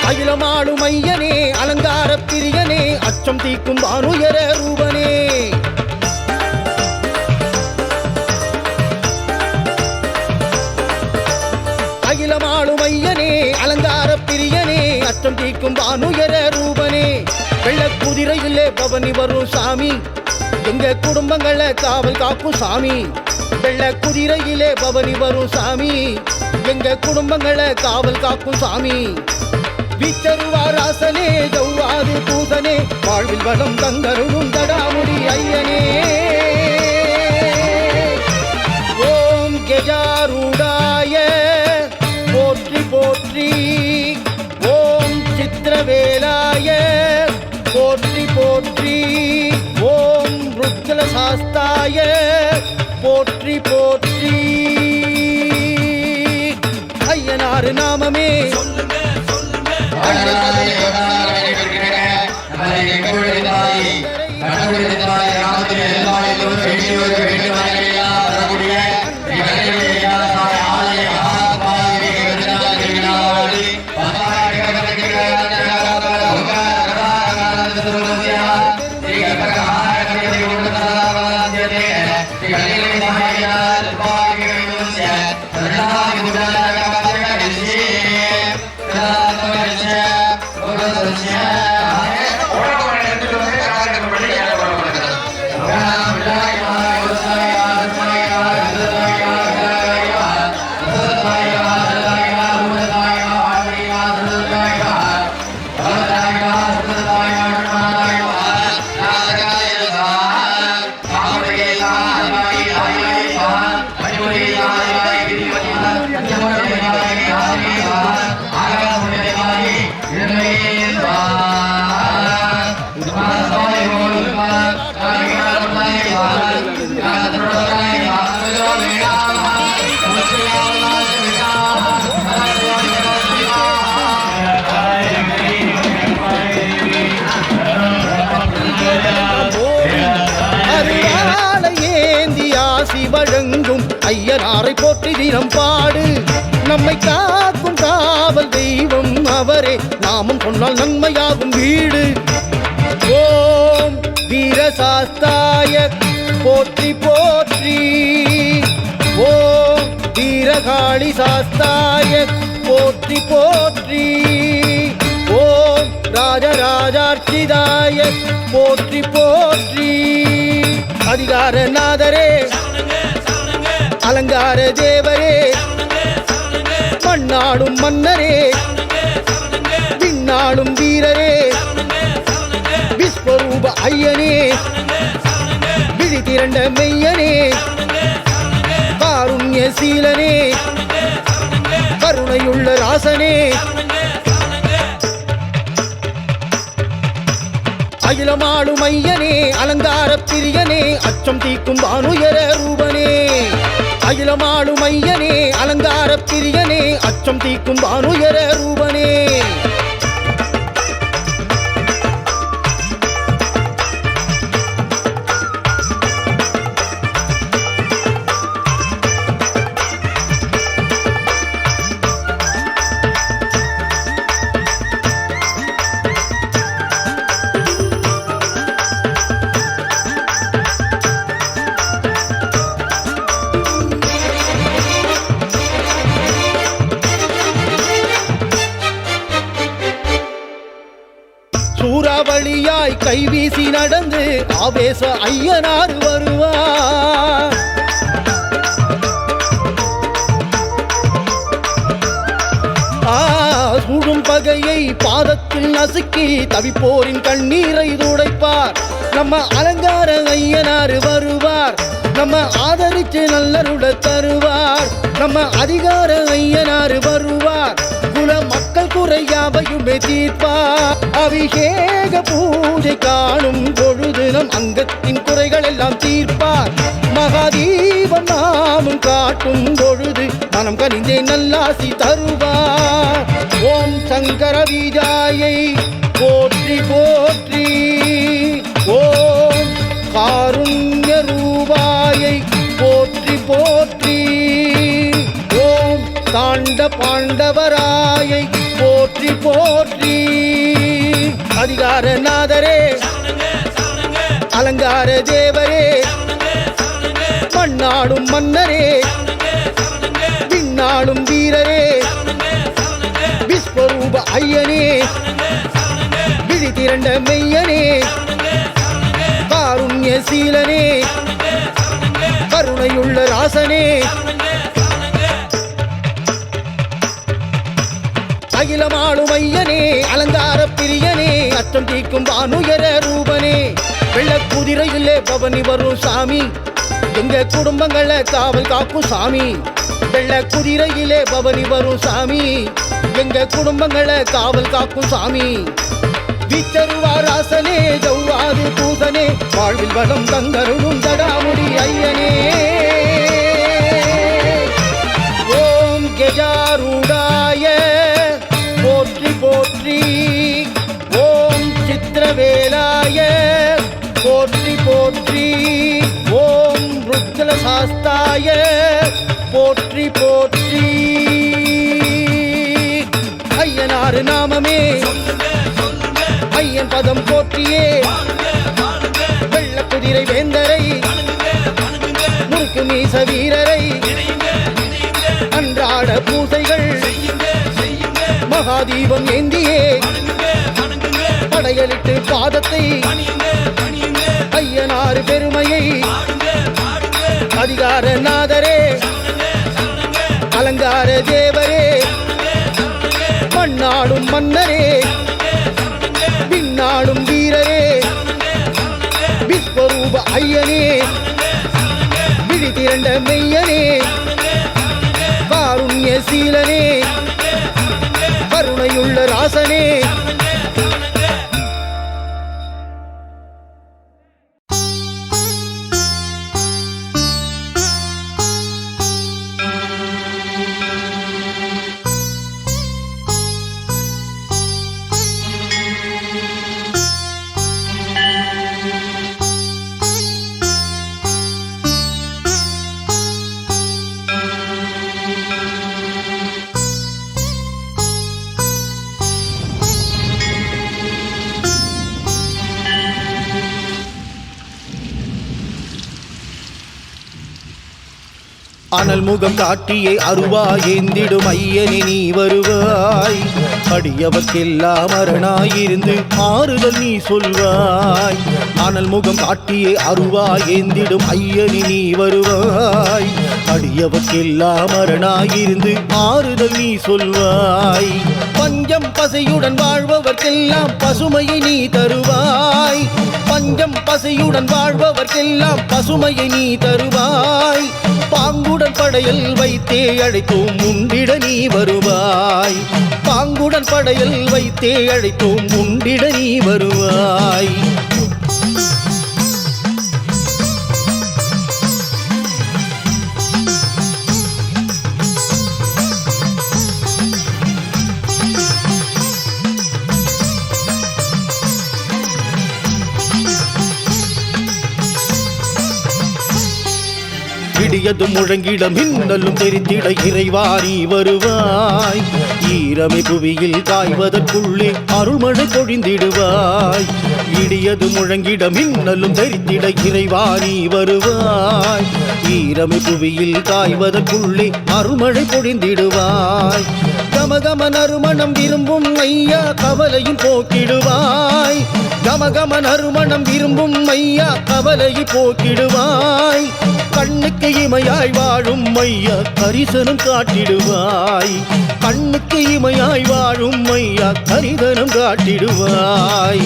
அகிலமாடும் ஐயனே அலங்கார பிரியனே அச்சம் தீக்கும் வானுயர ரூபனே அகிலமாடும் ஐயனே அலங்கார பிரியனே அச்சம் தீக்கும் பானுயர ரூபனே வெள்ள குதிரையிலே பவனி வரும் சாமி எங்க குடும்பங்களை காவல் காக்கும் சாமி வெள்ள குதிரையிலே பவனி வரும் சாமி எங்க குடும்பங்களை காவல் காக்கும் சாமி வித்தருவாராசனே ஜவ்வாது பூசனே வாழ்வில் வளம் தங்கருடும் தடாமுடி ஐயனே ஓம் கஜாரூடாய போற்றி போற்றி ஓம் சித்திரவேலாய போற்றி போற்றி ஓம் ருத்ரசாஸ்தாய போற்றி போற்றி ஐயனார் நாமமே வழங்கும் ஐயனாரை போற்றி தினம் பாடு நம்மை காக்கும் காவல் தெய்வம் அவரே நாமும் சொன்னால் நன்மையாகும் வீடு ஓம் வீரசாஸ்தாய போற்றி போற்றி ஓம் வீரகாளி சாஸ்தாய போற்றி போற்றி ஓம் ராஜராஜார்ச்சிதாய போற்றி போற்றி அதிகாரநாதரே அலங்கார தேவரே மண்ணாடும் மன்னரே விண்ணாடும் வீரரே விஸ்வரூப ஐயனே விழி திரண்ட மெய்யனே காருண்ய சீலனே கருணையுள்ள ராசனே அகிலமாடும் ஐயனே அலங்கார பிரியனே அச்சம் தீக்கும் பானுயர ரூபனே அகிலமாடும் ஐயனே அலங்கார பிரியனே அச்சம் தீக்கும் பானுயர ரூபனே சூறாவளியாய் கைவீசி நடந்து ஆவேச ஐயனார் வருவார் சூடும் பகையை பாதத்தில் நசுக்கி தவிப்போரின் கண்ணீரை துடைப்பார் நம்ம அலங்கார ஐயனார் வருவார் நம்ம ஆதரிச்சு நல்லருட தருவார் நம்ம அதிகார ஐயனார் வருவார் குல மக்கள் குறையாவையுமே தீர்ப்பார் அபிஷேக பூஜை காணும் பொழுது நம் அங்கத்தின் குறைகள் எல்லாம் தீர்ப்பார் மகாதீபம் நாமும் காட்டும் பொழுது மனம் கனிந்தே நல்லாசி தருவார் ஓம் சங்கர விஜாயை போற்றி போற்றி ஓம் காருண்ய ரூபாயை போற்றி போற்றி ஓம் தாண்ட பாண்டவராயை போற்றி போற்றி அதிகாரநாதரே அலங்கார தேவரே மண்ணாடும் மன்னரே விண்ணாடும் வீரரே விஸ்வரூப ஐயனே விழி திரண்ட மெய்யனே காருண்ய சீலனே கருணையுள்ள ராசனே அகிலமாளும் ஐயனே அலங்கார பிரியனே அச்சம் தீக்கும் வானுயர ரூபனே வெள்ளக்குதிரையிலே பவனி வரும் சாமி எங்க குடும்பங்களை காவல் காக்கும் சாமி வெள்ளக்குதிரையிலே பவனி வரும் சாமி எங்க குடும்பங்களை காவல் காக்கும் சாமி வித்தருவாராசனே ஜவ்வாது பூசனே வாழ்வில் வளம் தங்கருடும் ஜடாமுடி ஐயனே ஓம் கஜாரூடாய போற்றி போற்றி ஓம் சித்திரவேலாய போற்றி போற்றி ஓம் ருத்ரசாஸ்தாய போற்றி போற்றி ஐயனார் நாமமே ஐயன் பதம் போற்றியே வெள்ள குதிரை வேந்தரை முறுக்கு மீச வீரரை அன்றாட பூசைகள் மகாதீபம் ஏந்தியே படையலிட்டு பாதத்தை ஐயனார் பெருமையை அதிகார நாதரே அலங்கார தேவரே மண்ணாடும் மன்னரே பின்னாடும் வீரரே விஸ்வரூப ஐயனே விழி திரண்ட மெய்யனே காருண்ய சீலனே கருணையுள்ள ராசனே அனல் முகம் காட்டியே அருவாய் ஏந்திடும் ஐயனே நீ வருவாய் அடியவர்க்கெல்லாம் அரணாயிருந்து ஆறுதல் நீ சொல்வாய் அனல் முகம் காட்டியே அருவாய் ஏந்திடும் ஐயனே நீ வருவாய் அடியவர்க்கெல்லாம் அரணாயிருந்து ஆறுதல் நீ சொல்வாய் பஞ்சம் பசையுடன் வாழ்பவர்க்கெல்லாம் பசுமையை நீ தருவாய் பஞ்சம் பசையுடன் வாழ்பவர்க்கெல்லாம் பசுமையை நீ தருவாய் பாங்குடன் படையல் வைத்தே அழைத்தோம் உண்டிட நீ வருவாய் பாங்குடன் படையல் வைத்தே அழைத்தோம் உண்டிட நீ வருவாய் இடியது முழங்கிட மின்னலும் தெரித்திட இறைவாரி வருவாய் ஈரமை புவியில் காய்வதற்குள்ளே அருள்மழை பொழிந்திடுவாய் இடியது முழங்கிட மின்னலும் தெரித்திட இறைவாரி வருவாய் ஈரமை புவியில் காய்வதற்குள்ளே அருள்மழை பொழிந்திடுவாய் கமகம நறுமணம் விரும்பும் ஐயா கவலையும் போக்கிடுவாய் கமகம நறுமணம் விரும்பும் ஐயா கவலையை போக்கிடுவாய் கண்ணுக்கு இமையாய் வாழும் ஐயா கரிசனம் காட்டிடுவாய் கண்ணுக்கு இமையாய் வாழும் ஐயா கரிசனம் காட்டிடுவாய்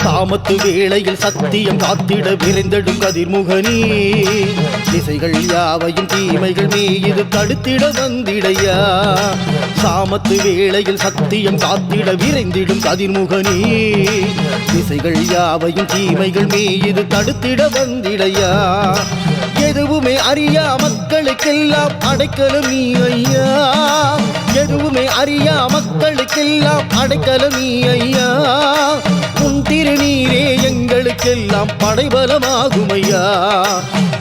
சாமத்து வேளையில் சத்தியம் காத்திட விரைந்தெடும் கதிர்முகனே திசைகள் யாவையும் தீமைகள் மீது தடுத்திட வந்திடையா சாமத்து வேளையில் சத்தியம் காத்திட விரைந்திடும் கதிர்முகனே திசைகள் யாவையும் தீமைகள் மீது தடுத்திட வந்திடையா எதுவுமே அறியா மக்களுக்கெல்லாம் அடைக்கலம் நீ ஐயா எதுவுமே அறியா மக்களுக்கெல்லாம் அடைக்கலம் நீ ஐயா உன் திருநீரே எங்களுக்கெல்லாம் படைபலமாகும் ஐயா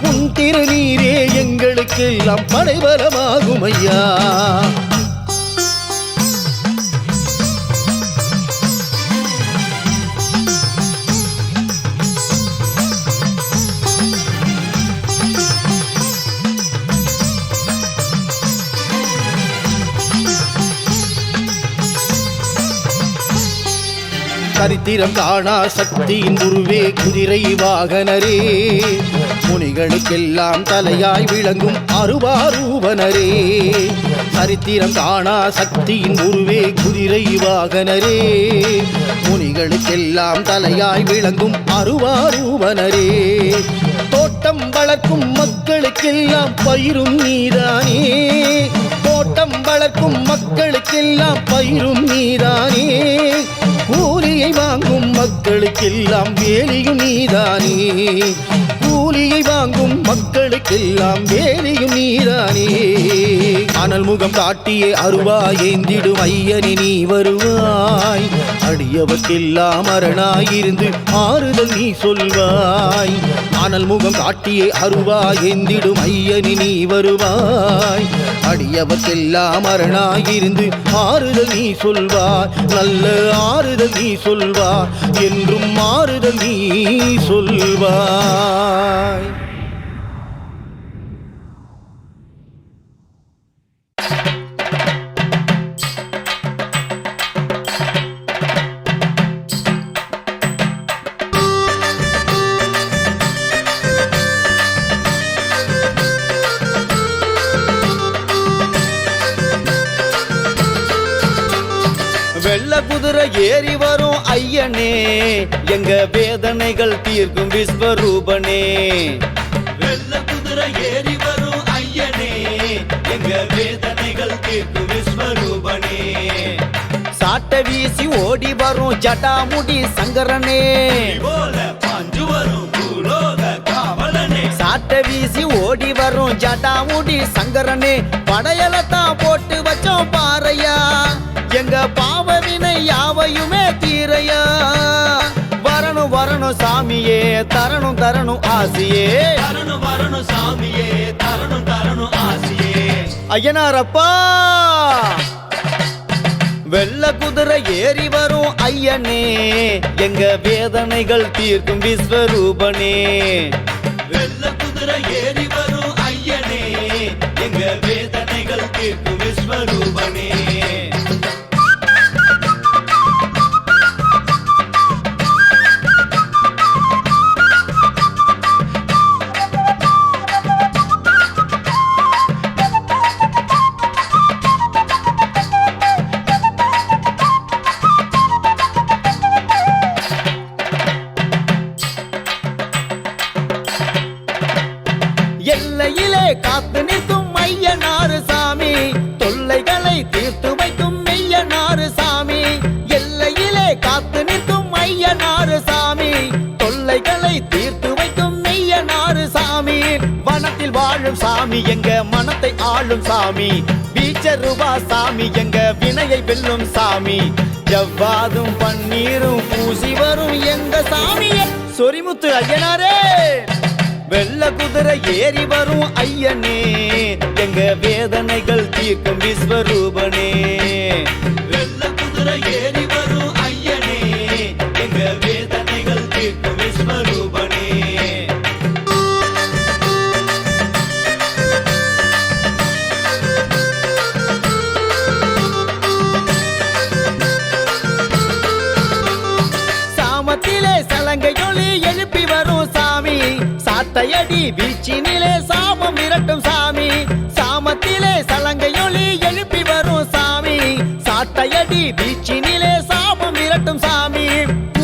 உன் திருநீரே எங்கள் மக்களுக்கெல்லாம் படைபலமாகும் ஐயா. சரித்திரம் காணா சக்தியின் உருவே குதிரை வாகனரே, முனிகளுக்கெல்லாம் தலையாய் விளங்கும் அருவாரூபனரே. சரித்திரம் காணா சக்தியின் உருவே குதிரை வாகனரே, முனிகளுக்கெல்லாம் தலையாய் விளங்கும் அருவாரூபனரே. தோட்டம் வளர்க்கும் மக்களுக்கெல்லாம் பயிரும் நீதானே, தோட்டம் வளர்க்கும் மக்களுக்கெல்லாம் பயிரும் நீதானே. கூலியை வாங்கும் மக்களுக்கெல்லாம் வேலியும் நீதானே, கூலியை வாங்கும் மக்களுக்கெல்லாம் வேலியும் நீதானே. அனல் முகம் காட்டியே அருவாய் ஏந்திடும் ஐயனே நீ வருவாய், அடியவர்க்கெல்லாம் அரணாயிருந்து ஆறுதல் நீ சொல்வாய். அனல் முகம் காட்டியே அருவாய் ஏந்திடும் ஐயனே நீ வருவாய், அடியவர்க்கெல்லாம் அரணாயிருந்து ஆறுதல் நீ சொல்வாய். நல்ல ஆறுதல் நீ சொல்வாய், என்றும் ஆறுதல் நீ சொல்வாய். வெள்ள குதிரை ஏறி வரும் ஐயனே, எங்க வேதனைகள் தீர்க்கும் விஸ்வரூபனே. வெள்ள குதிரை ஏறி வரும் ஐயனே, எங்க வேதனைகள் தீர்க்கும் விஸ்வரூபனே. சாட்ட வீசி ஓடி வரும் ஜடாமுடி சங்கரனே, போல பாஞ்சு வரும் பூலோக காவலனே. சாட்ட வீசி ஓடி வரும் ஜடாமுடி சங்கரனே. படையலத்தான் போட்டு வச்சோம் பாறையா, எங்க பாவவினை யாவையுமே தீரையா. வரணும் வரணும் சாமியே, தரணும் தரணும் ஆசியே. வரணும் வரணும் சாமியே, தரணும் தரணும் ஆசியே. ஐயனாரப்பா வெள்ள குதிரை ஏறி வரும் ஐயனே, எங்க வேதனைகள் தீர்க்கும் விஸ்வரூபனே. வெள்ள குதிரை ஏறி வரும் ஐயனே, எங்க வேதனைகள் தீர்க்கும் விஸ்வரூபனே. எல்லையிலே காத்து நிற்கும் ஐயனாறு சாமி, தொல்லைகளை தீர்த்து வைக்கும் மெய்யனாறு சாமி. எல்லையிலே காத்து நிற்கும் ஐயனாறு சாமி, தொல்லைகளை தீர்த்து வைக்கும் மெய்யனாறு சாமி. வனத்தில் வாழும் சாமி, எங்க மனத்தை ஆளும் சாமி. பீச்சருவா சாமி, எங்க வினையை வெல்லும் சாமி. ஜவ்வாதும் பன்னீரும் பூசி வரும் எங்க சாமியே சொரிமுத்து ஐயனாரே. வெள்ள குதிரை ஏறி வரும் ஐயனே, எங்க வேதனைகள் தீர்க்கும் விஸ்வரூபனே. வெள்ள குதிரை ஏறி வரும் ஐயனே, எங்க வேதனைகள் தீர்க்கும் விஸ்வரூபனே. சாமத்திலே சலங்கையொலி எழுப்பி வரும் சாமி, சாட்டையடி வீச்சினிலே சாபம் விரட்டும் சாமி. சாமத்திலே சலங்கையொலி எழுப்பி வரும் சாமி, சாட்டையடி வீச்சினிலே சாபம் விரட்டும் சாமி.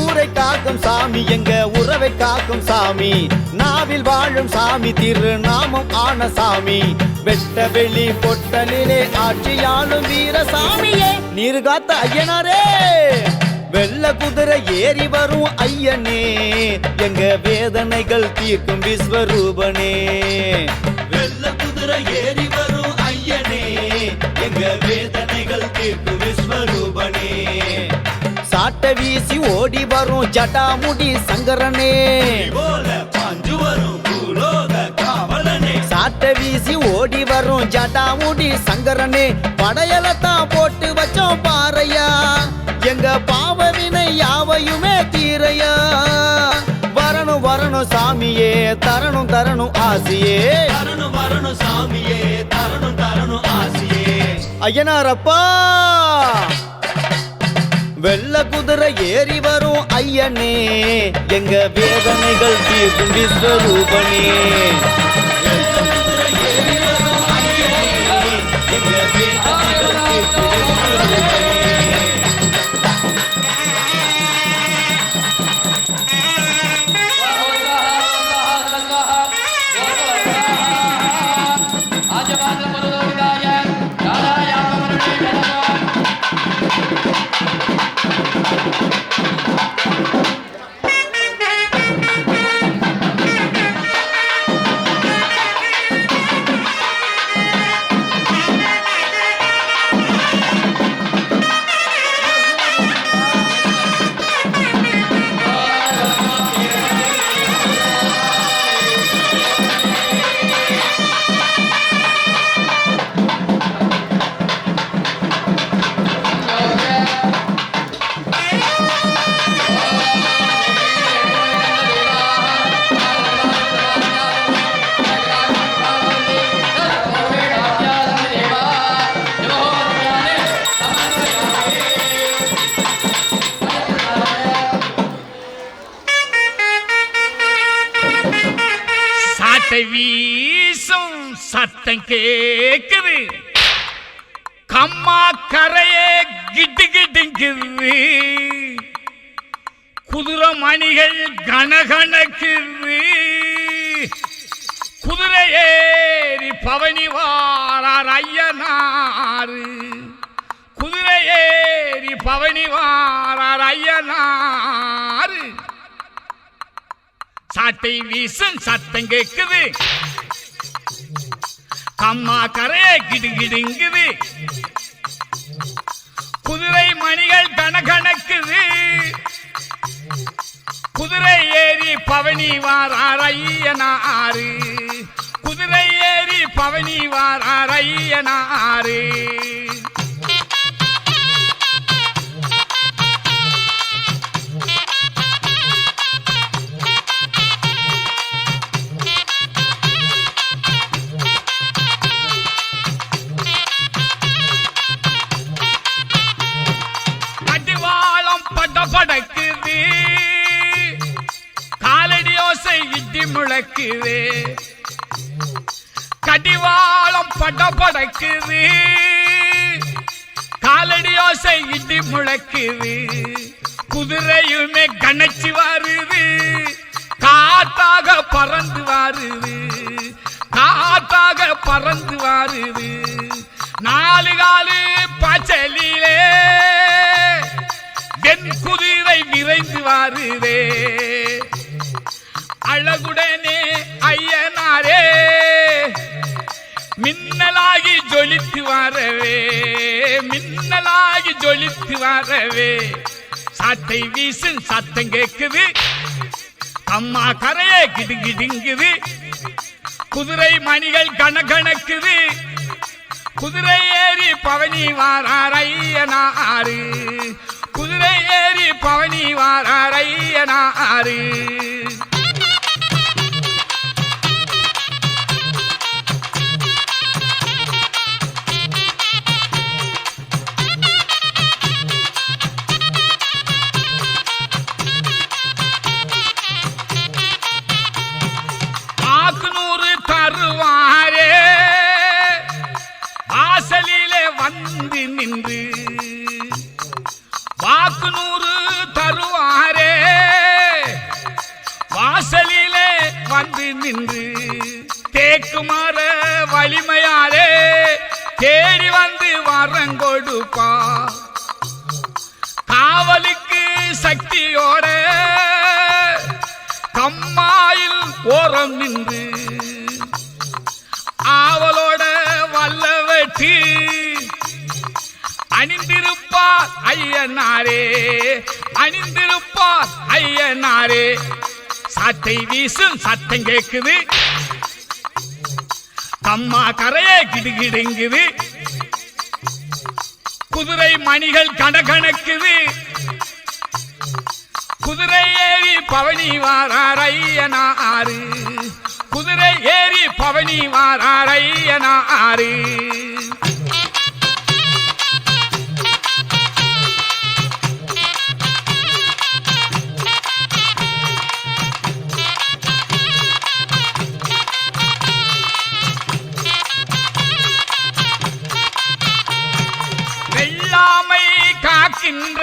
ஊரை காக்கும் சாமி, எங்க உறவை காக்கும் சாமி. நாவில் வாழும் சாமி, திருநாமம் ஆன சாமி. வெட்ட வெளி பொட்டலிலே ஆட்சியாளும் வீர சாமியே நீர்காத்த ஐயனாரே. வெள்ள குதிரை ஏறி வரும் ஐயனே, எங்க வேதனைகள் தீர்க்கும் விஸ்வரூபனே. வெள்ள குதிரை ஏறி வரும் ஐயனே, எங்க வேதனைகள் தீர்க்கும் விஸ்வரூபனே. சாட்ட வீசி ஓடி வரும் ஜடாமுடி சங்கரனே, போல பாஞ்சு வரும் பூலோக காவலனே. சாட்டை வீசி ஓடி வரும் ஜட்டாமுடி சங்கரனே படையலத்தான் போட்டு வச்சோம் பாறையா எங்க பாவவினை யாவையுமே தீரையா வரணும் வரணும் சாமியே தரணும் தரணும் ஆசியே வரணும் வரணும் சாமியே தரணும் தரணும் ஆசியே ஐயனாரப்பா வெள்ள குதிரை ஏறி வரும் ஐயனே எங்க வேதனைகள் தீர்க்கும் விஸ்வரூபனே வீசும் சத்தம் கேக்குது கம்மா கரையே கிட்டு கிட்டுங்குது குதிரை மணிகள் கனகனக்குது குதிரை ஏறி பவனி வாரார் ஐயனாரு குதிரை ஏறி பவனி வாரார் ஐயனாரு சாட்டை வீசும் சத்தம் கேக்குது கம்மா கரையே கிடுகிடுங்குது குதிரை மணிகள் கணக்கணக்குது குதிரை ஏறி பவனி வாரார் ஐயனாரு குதிரை ஏறி பவனி வாரார் ஐயனாரு படக்குது காலடி ஓசை இடி முழக்குது கடிவாளம் படபடக்குது காலடி ஓசை இடி முழக்குது குதிரையுமே கணச்சி வருது காத்தாக பறந்து வருது காத்தாக பறந்து வருது நாலு காலு பச்சலிலே என் குதிரை விரைந்து வாருதே அழகுடனே ஐயனாரே மின்னலாகி ஜொலித்து வரவே மின்னலாகி ஜொலித்து வரவே சாட்டை வீசும் சத்தம் கேக்குது அம்மா கரையே கிடுங்கிடுங்குது குதிரை மணிகள் கணக்கணக்குது குதிரை ஏறி பவனி வாரார் ஐயனாரு குதிரை ஏறி பவனி வாரார் ஐயனாரு ஆக்குநூறு தருவாரே வாசலிலே வந்து நின்று வாக்குநூறு தருவாரே வாசலிலே வந்து நின்று தேக்குமாற வலிமையாரே தேடி வந்து வரங்கொடுப்பா காவலுக்கு சக்தியோட கம்மாயில் ஓரம் நின்று ஆவலோட வல்ல வெட்டி அணிந்திருப்பார் ஐயனாரே அணிந்திருப்பார் ஐயனாரே சாட்டை வீசும் சத்தம் கேக்குது கம்மா கரையே கிடுகிடுங்குது, குதிரை மணிகள் கணக்கணக்குது, குதிரை ஏறி பவனி வாராரையனாரு, குதிரை ஏறி பவனி வாராரையனாரு. வெள்ளாமை காக்கின்ற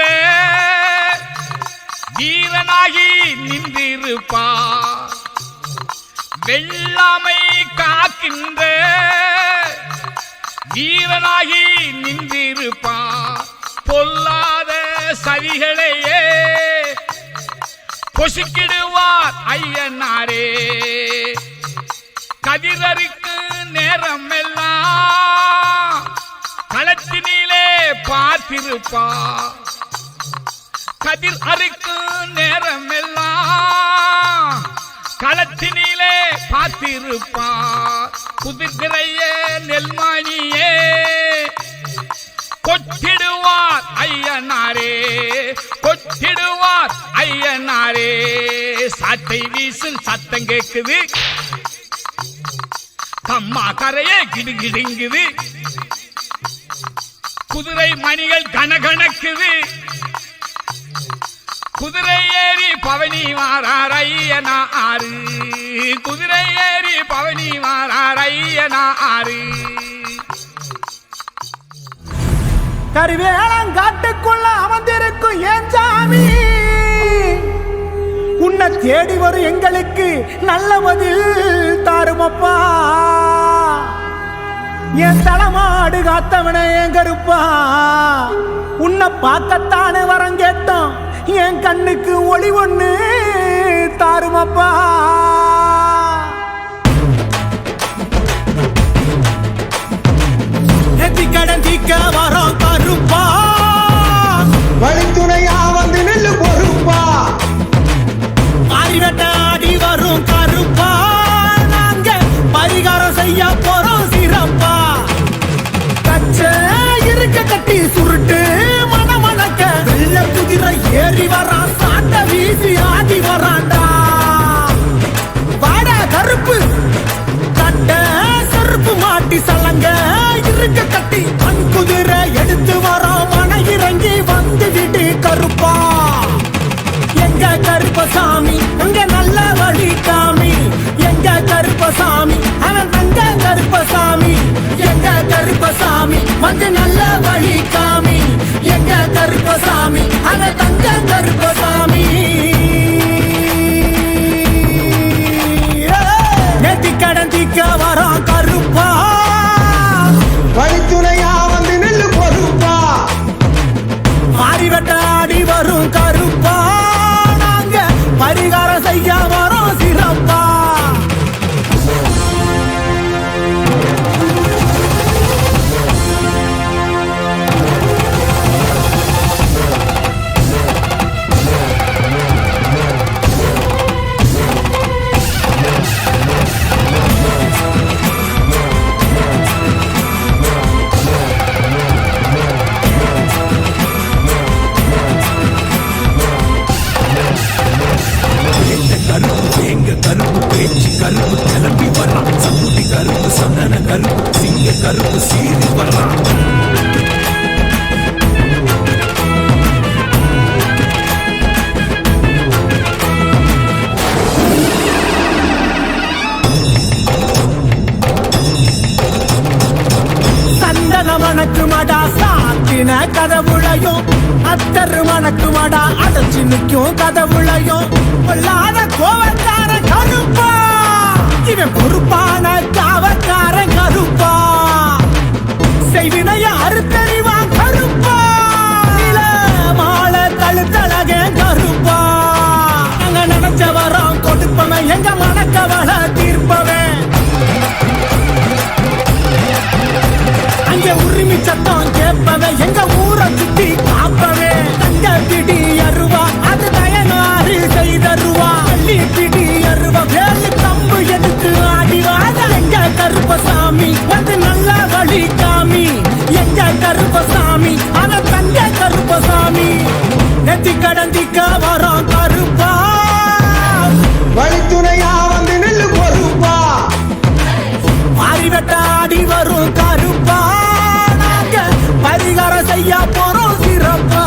வீரனாகி நின்றிருப்பா, வெள்ளாமை காக்கின்ற வீரனாகி நின்றிருப்பா, பொல்லாத சதிகளையே பொசுக்கிடுவார் ஐயனாரே. கதிரருக்கு நேரம் எல்லாம் களத்தினிலே பார்த்திருப்பா, கதிர் அறுக்கு நேரம் எல்லாம் களத்தினிலே பார்த்திருப்பா. குதிர்கிறைய நெல்மணியே கொட்டிடுவார் ஐயனாரே, கொட்டிடுவார் ஐயனாரே. சாட்டை வீசும் சத்தம் கேக்குது, கம்மா கரையே கிடுகிடுங்குது, குதிரை மணிகள் கணக்கணக்குது, குதிரை ஏறி பவனி வாராரையனாரு, குதிரை ஏறி பவனி வாராரையனாரு. கருவேலங்காட்டுக்குள்ள அமர்ந்திருக்கும் ஏன் சாமி, உன்னை தேடி வரும் எங்களுக்கு நல்ல பதில் தாருமப்பா. என் தலைமாடு காத்தவனே என் கருப்பா, உன்னை பார்க்கத்தானே வரம் கேட்டோம், என் கண்ணுக்கு ஒளி ஒண்ணு தாருமப்பா. கடன் தீக்க வரோம் கருப்பா, வழித்துணையா வந்து நெல்லு பொறுப்பா. மாறிவட்ட ஆடி வரும் கருப்பா, நாங்க பரிகாரம் செய்ய போறோம் சிறப்பா. கச்ச இருக்க கட்டி சுருட்டு மணமணக்க வெள்ள குதிரை ஏறி வரான், சாட்ட வீசி ஆடி வரான்டா. வாடா கருப்பு கட்ட செருப்பு மாட்டி சலங்க இருக்க கட்டி மண் குதிரை எடுத்து வரோம், மன இறங்கி வந்து விடு கருப்பா. எங்க கருப்பசாமி அங்க நல்ல வழி காமி, எங்க கருப்பசாமி அவன் தங்க கருப்பசாமி, எங்க கருப்பசாமி வந்து நல்ல வழி காமி, எங்க கருப்பசாமி அவன் தங்க கருப்பசாமி. நேத்தி கடன் தீக்க வரோம் கருப்பா, வழித்துணையா வந்து நெல்லு பொறுப்பா. மாறிவட்ட ஆடி வரும் கருப்பா, நாங்க பரிகாரம் செய்ய வரோம் சிறப்பா. எங்க கருப்பு பேச்சு கருப்பு கிளம்பி வர்றான், சங்குடி கருப்பு சந்தன கருப்பு சிங்க கருப்பு சீறி வர்றான். சந்தன மணக்கு மடா சாத்தின கதவுளையும், அத்தரு மணக்கு மடா அடைச்சு நிற்கும் கதவுளையும். பொல்லாத கோவக்கார கருப்பா, இவன் பொறுப்பான காவக்கார கருப்பா. செய்வினைய அறுத்தறிவான் கருப்பா, மாலை கழுத்தழக கருப்பா. நாங்க நினைச்ச வரோம் கொடுப்பவன், எங்க மனக்கவலை தீர்ப்பவன். அங்க உரிமை சத்தம் கேட்பவன், எங்க ஊரை சுத்தி காப்பவன். தங்க பிடி அருவா அது தயனாறு செய்தருவா, பள்ளி பிடி அருவா வேலு கம்பு எடுத்து ஆடிவாத எங்க கருப்பசாமி. சாமி வந்து நல்ல வழி காமி எங்க கருப்பசாமி அத தங்க கருப்பசாமி நெத்தி கடந்திக்க வரோம் கருப்பா வழித்துணையா வந்து நெல்லு பொறுப்பா மாறி வெட்டாடி வரும் கருப்பா நாங்க பரிகாரம் செய்ய போறோம் சிறப்பா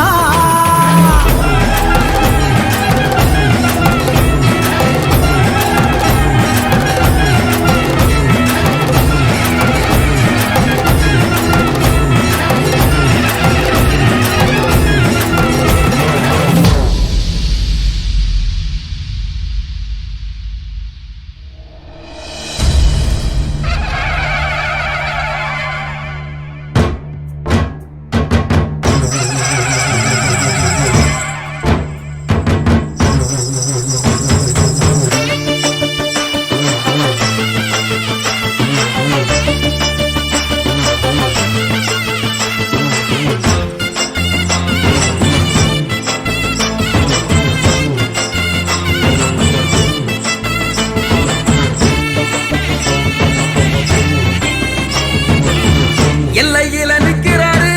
எல்லையில நிக்கிறாரு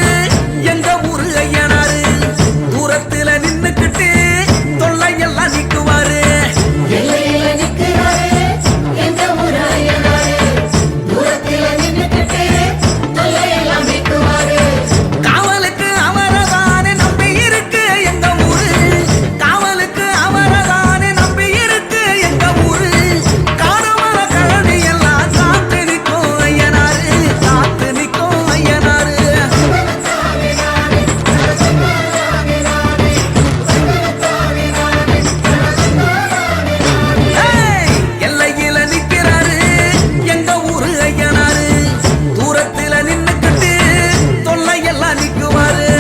எங்க ஊரு ஐயனாரு தூரத்துல நின்னுக்கிட்டு தொல்லையெல்லாம் நிக்குவாரு காவலுக்கு அவரதானே நம்பி இருக்கு எங்க ஊரு காவலுக்கு அவரதானே நம்பி இருக்கு எங்க ஊரு காணவர கழனி எல்லாம் காத்து நிற்கும் ஐயனாரு காத்து நிற்கும் ஐயனாரு எல்லையில நிக்கிறாரு எங்க ஊரு ஐயனாரு தூரத்துல நின்னுக்கிட்டு தொல்லையெல்லாம் நிக்குவாரு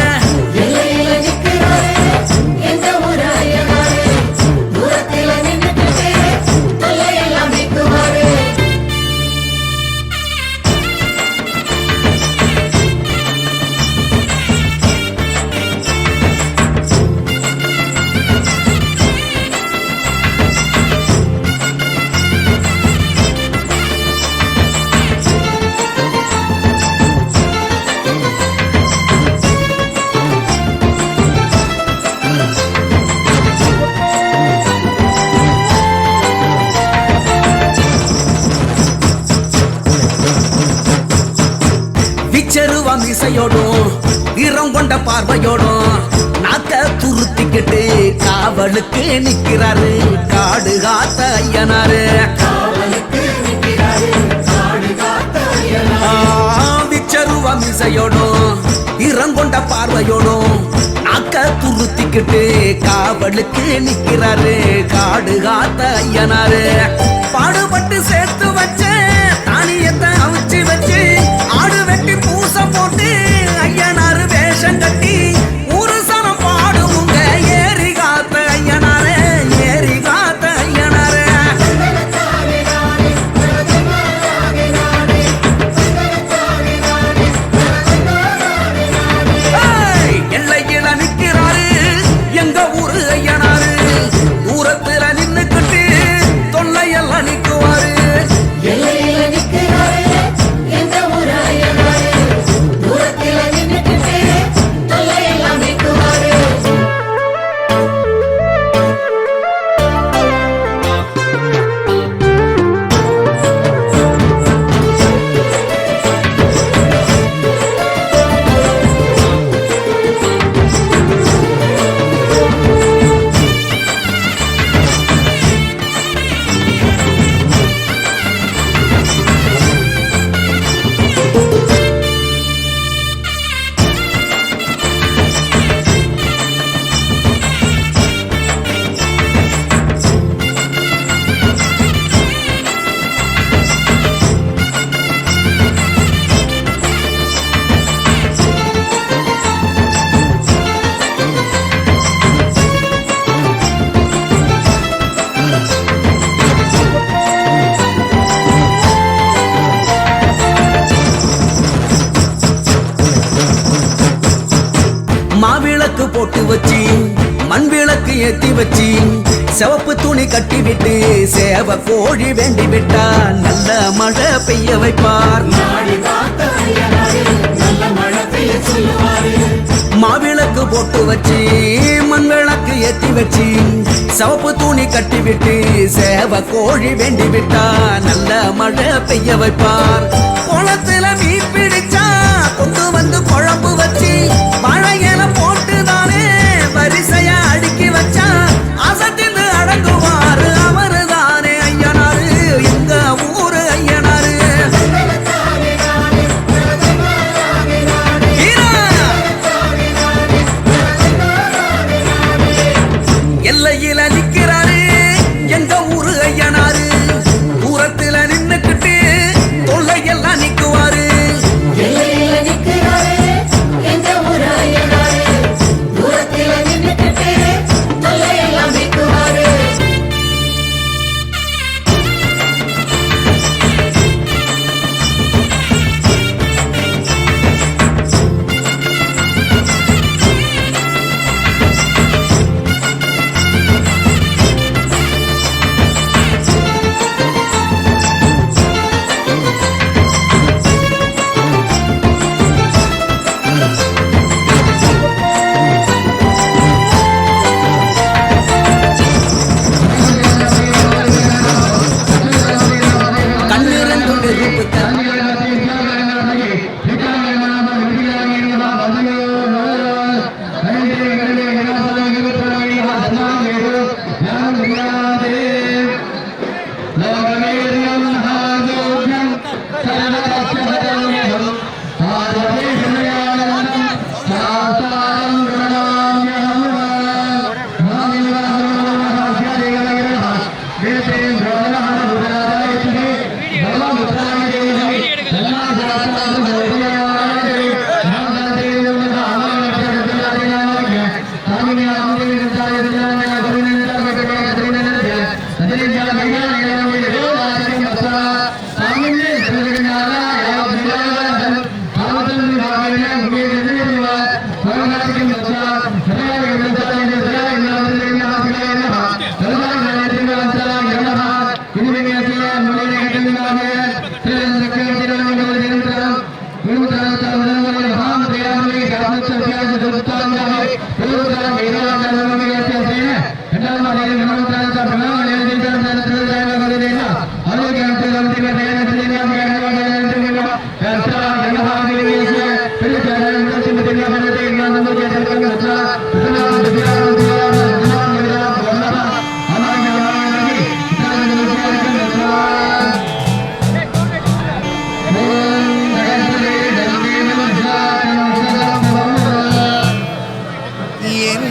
விச்சருவம் இசையோடும் வீரம் கொண்ட பார்வையோடும் நாக்க துருத்திக்கிட்டு காவலுக்கு நிக்கிறாரு காடு காத்த ஐயனாரு விச்சருவம் இசையோடும் வீரம் கொண்ட பார்வையோடும் நாக்க துருத்திக்கிட்டு காவலுக்கு நிக்கிறாரு காடு காத்த ஐயனாரு பாடுபட்டு சேர்த்து வச்ச தானியத்தை அவிச்சு வச்சு ஆடு வெட்டி பூச போட்டு ஐயனாரு வேஷம் கட்டி ஒரு சனம் பாடுங்க ஏறி காத்த ஐயனாரு ஏறி காத்த ஐயனாரு எல்லையில நிக்கிறாரு எங்க ஊரு ஐயனாரு தூரத்துல நின்னுக்கிட்டு தொல்லையெல்லாம் நிக்குவாரு மாவிளக்கு போட்டு வச்சு மண் விளக்கு ஏத்தி வச்சு சிவப்பு துணி கட்டிவிட்டு சேவ கோழி வேண்டி விட்டா நல்ல மழை பெய்ய வைப்பார் மாவிளக்கு போட்டு வச்சு மண் விளக்கு ஏத்தி வச்சு சிவப்பு துணி கட்டிவிட்டு சேவ கோழி வேண்டி விட்டா நல்ல மழை பெய்ய வைப்பார் குளத்துல மீன் பிடிச்சா கொண்டு வந்து குழம்பு வச்சு வாழையில போட்டுதானே வரிசையா அடுக்கி வச்சா அசத்தின்னு அடங்குவாரு அவரு தானே ஐயனாரு எங்க ஊரு ஐயனாரு எல்லையில நிக்கிறாரு எங்க ஊரு ஐயனாரு தூரத்துல நின்னுக்கிட்டு தொல்லையெல்லாம் நிக்குவாரு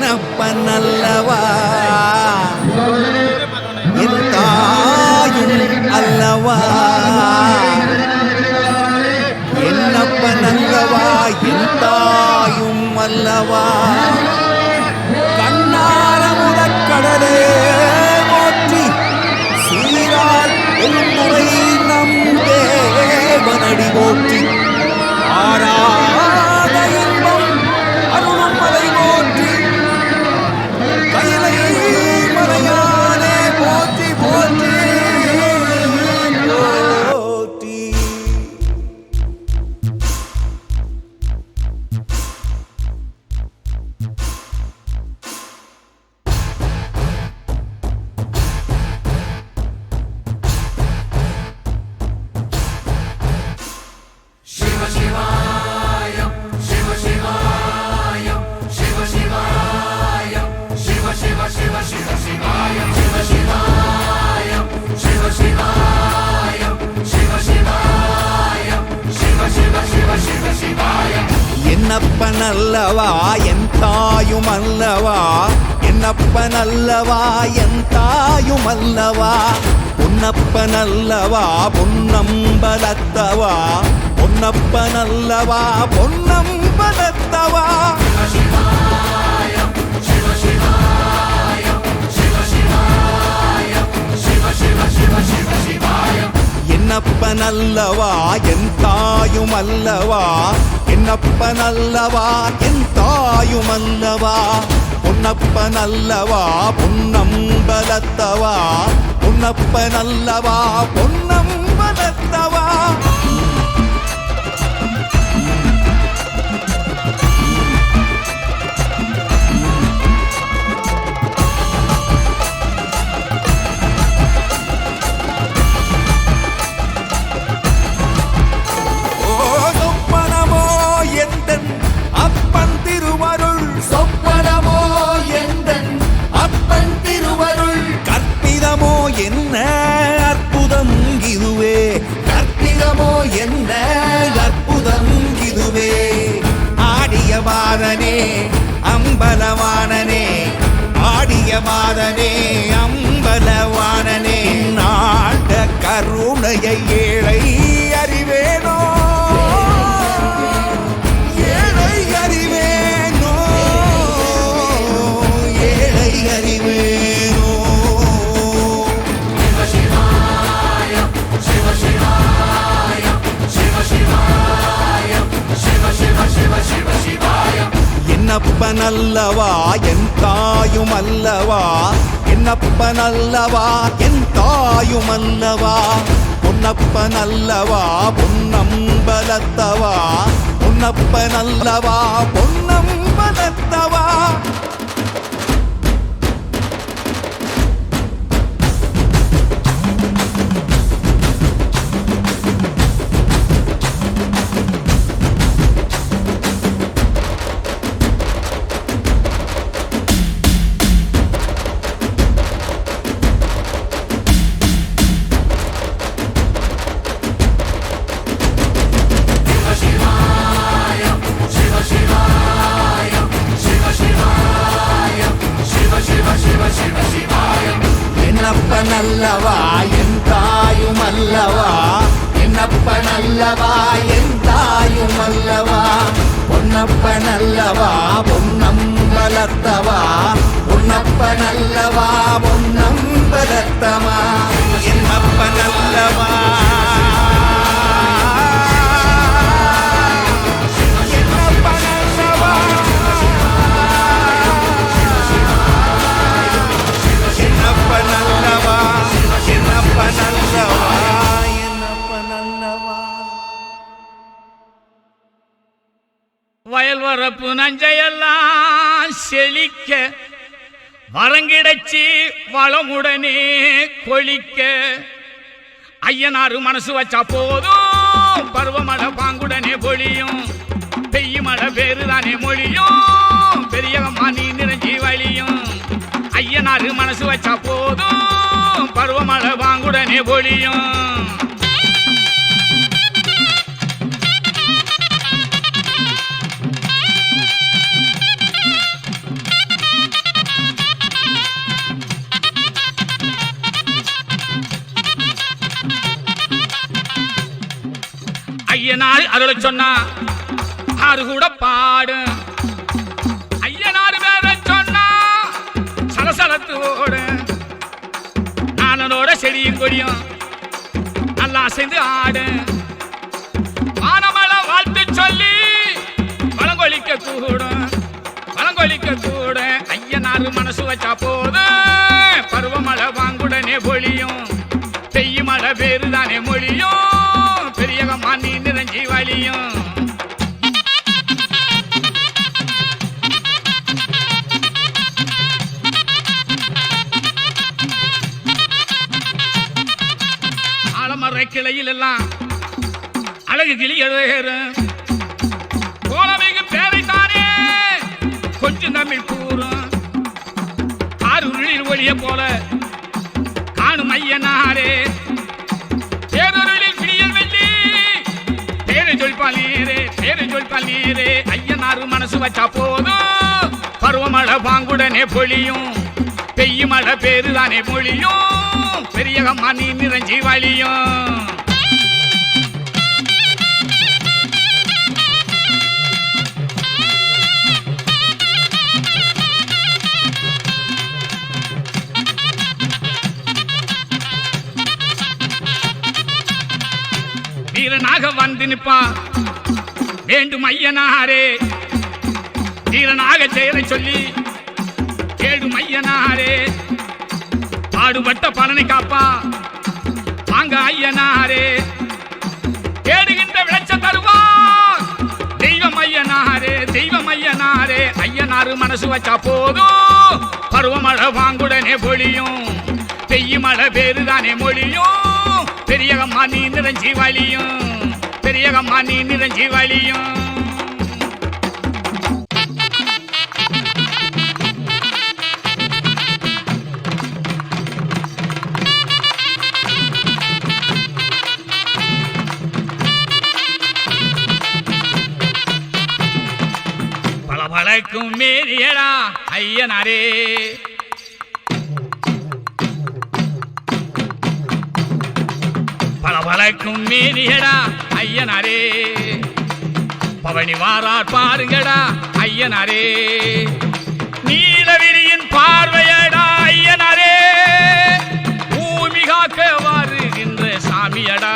என்னப்பனல்லவா என் தாயும் அல்லவா என்னப்பனல்லவா என் தாயும் அல்லவா கண்ணார முதற்கடலே போற்றி சீரார் முறை நம் தேவனடி போற்றி ஆராத இன்பம் அருளும் மலை போற்றி கைலை மலையானே போற்றி போற்றி போற்றி. என்னப்பனல்லவா என் தாயும் அல்லவா என்னப்பனல்லவா என் தாயும் அல்லவா பொன்னப்பனல்லவா பொன்னம்பலத்தவா பொன்னப்பனல்லவா பொன்னம்பலத்தவா என்னப்பனல்லவா என் தாயும் அல்லவா என்னப்பனல்லவா என் தாயும் அல்லவா பொன்னப்ப நல்லவா பொன்னம்பலத்தவா பொன்னப்ப நல்லவா பொன்னம்பலத்தவா என்ன அற்புதம் இதுவே கற்பிதமோ என்ன அற்புதம் இதுவே ஆடிய மாதனே அம்பலவானனே ஆடிய மாதனே அம்பலவானனே நாட கருணையை ஏழை அறிவேனோ ஏழை அறிவேனோ ஏழை அறிவேனோ என்னப்பன் அல்லவா என் தாயும் அல்லவா என்னப்பன் அல்லவா என் தாயும் அல்லவா பொன்னப்பன் அல்லவா பொன்னம்பலத்தவா பொன்னப்பன் அல்லவா பொன்னம்பலத்தவா என்னப்பன் அல்லவா என் தாயும் அல்லவா என்னப்பன் அல்லவா என் தாயும் அல்லவா பொன்னப்பன் அல்லவா பொன்னம்பலத்தவா பொன்னப்பன் அல்லவா பொன்னம்பலத்தவா என்னப்பன் அல்லவா வயல் வரப்பு நஞ்சையெல்லாம் செழிக்க வரங்கிடச்சி வளமுடனே கொளிக்க ஐயனாரு மனசு வச்சா போதும் பருவமழை பாங்குடனே பொழியும் பெய்யுமழை பேருதானே மொழியும் பெரியகம்மா நீ நிறைஞ்சி வழியும் ஐயனாரு மனசு வச்சா போதும் பருவமழை பாங்குடனே பொழியும் ஐயனார் அருளை சொன்னா ஆறு கூட பாடு ஐயனார் வேற சொன்னா சலசலத்து ஓடு நானனோட செடியும் கொடியும் நல்லா சேர்ந்து ஆடு வானமலை வாழ்த்து சொல்லி வளங்கொலிக்க கூட ஐயனார் மனசு வச்சா போது பருவமழை வாங்குடனே பொழியும் பெய்யுமழை பேருதானே மொழியும் பெரியகம்மா நீ நிறைஞ்சி வழியும் ஆலமர கிளையில் எல்லாம் அழகு கிளி எழுதுகிறேன் கோலமிகு பேரைத்தானே கொஞ்சம் தமிழ் கூறும் ஆறுருளில் ஒளிய போல காணும் ஐயனாரே பேரொருளில் பிடியல் வெள்ளி பேரை சொல்பால் நீரே ஐயனாரு மனசு வச்சா போதும் பருவமழை பாங்குடனே பொழியும் பெய்யுமழை பேருதானே மொழியும் பெரியகம்மா நீ நிறைஞ்சி வழியும் வீரனாக வந்து நிப்பா வேண்டும் ஐயனாரே வீரனாக செயலை சொல்லி தேடும் ஐயனாரே பாடுபட்ட பலனை காப்பா வாங்க ஐயனாரே தேடுகின்ற விளைச்ச தருவார் தெய்வம் ஐயனாரே தெய்வம் ஐயனாரே ஐயனாரு மனசு வச்சா போதும் பருவமழை வாங்குடனே பொழியும் பெய்யும் மழை பேருதானே மொழியும் பெரியகம்மா நீ நிறைஞ்சி வழியும் பெரியகம்மா நீ நிறைஞ்சி வழியும் பளபளக்கும் மேரியடா ஐயனாரே பளபளக்கும் மேரியடா ஐயனாரே பவனி வாரார் பாருங்கடா ஐயனாரே நீலவிரியின் பார்வையடா ஐயனாரே பூமி காக்க வாருகின்ற சாமியடா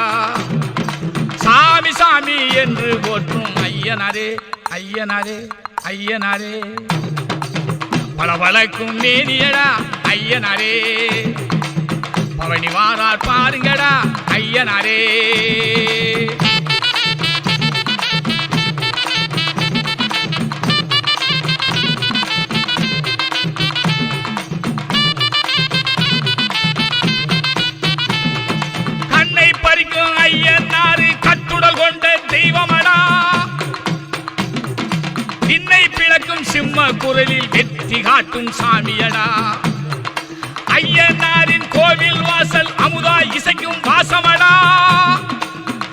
சாமி சாமி என்று போற்றும் ஐயனாரே ஐயனாரே ஐயனாரே பளபளக்கும் மேனியடா ஐயனாரே பவனி வாரார் பாருங்கடா ஐயனாரே கண்ணை பறிக்கும் ஐயனாரு கட்டுடல் கொண்ட தெய்வமடா இன்னை பிளக்கும் சிம்ம குரலில் வெற்றி காட்டும் சாமியடா ஐயனாரின் கோவில் வாசல் அமுதாய் இசைக்கும் வாசமடா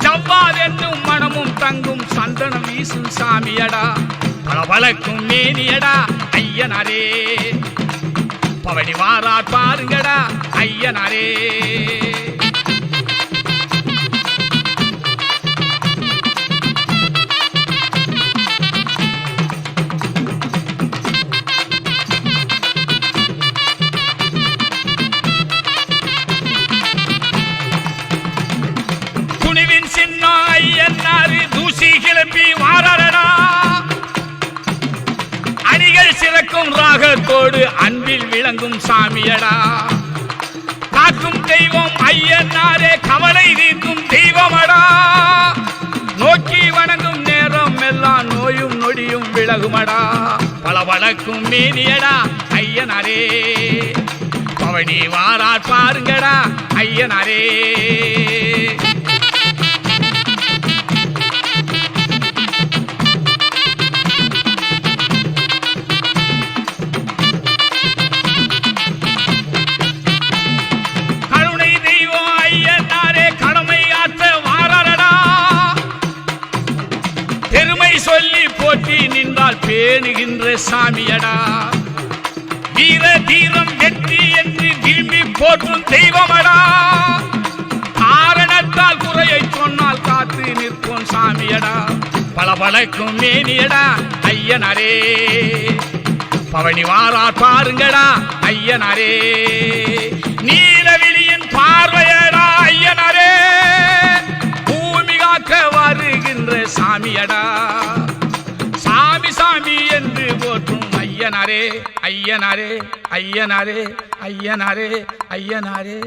ஜவ்வாது என்னும் மனமும் தங்கும் சந்தனம் வீசும் சாமியடா பளபளக்கும் மேனியடா ஐயனாரே பவனி வாரார் பாருங்கடா ஐயனாரே துணிவின் சின்ன ஐயனாரு தூசி கிளப்பி வாரடா அணிகள் சிறக்கும் ராகத்தோடு அன்பில் விளங்கும் சாமியடா காக்கும் தெய்வம் ஐயனாரே கவலை தீர்க்கும் தெய்வமடா நோக்கி வணங்கும் நேரம் எல்லாம் நோயும் நொடியும் விலகுமடா பளபளக்கும் மேனியடா ஐயனாரே பவனி வாரார் பாருங்கடா ஐயனாரே கருணை தெய்வம் ஐயனாரே கடமை ஆற்ற வாரடா பெருமை சொல்லி போற்றி நின்றால் பேணுகின்ற சாமியடா வீர தீரம் வெற்றி என்று விரும்பி போற்றும் தெய்வமடா காரணத்தால் குறையை சொன்னால் காத்து நிற்கும் சாமியடா பளபளக்கும் மேனியடா ஐயனாரே பவனி வாரார் பாருங்கடா ஐயனாரே நீலவிழியின் பார்வையடா ஐயனாரே பூமி காக்க வருகின்ற சாமியடா சாமி சாமி என்று போற்றும் ஐயனாரே ஐயனாரே ஐயனாரே ஐயனாரே ஐயனாரே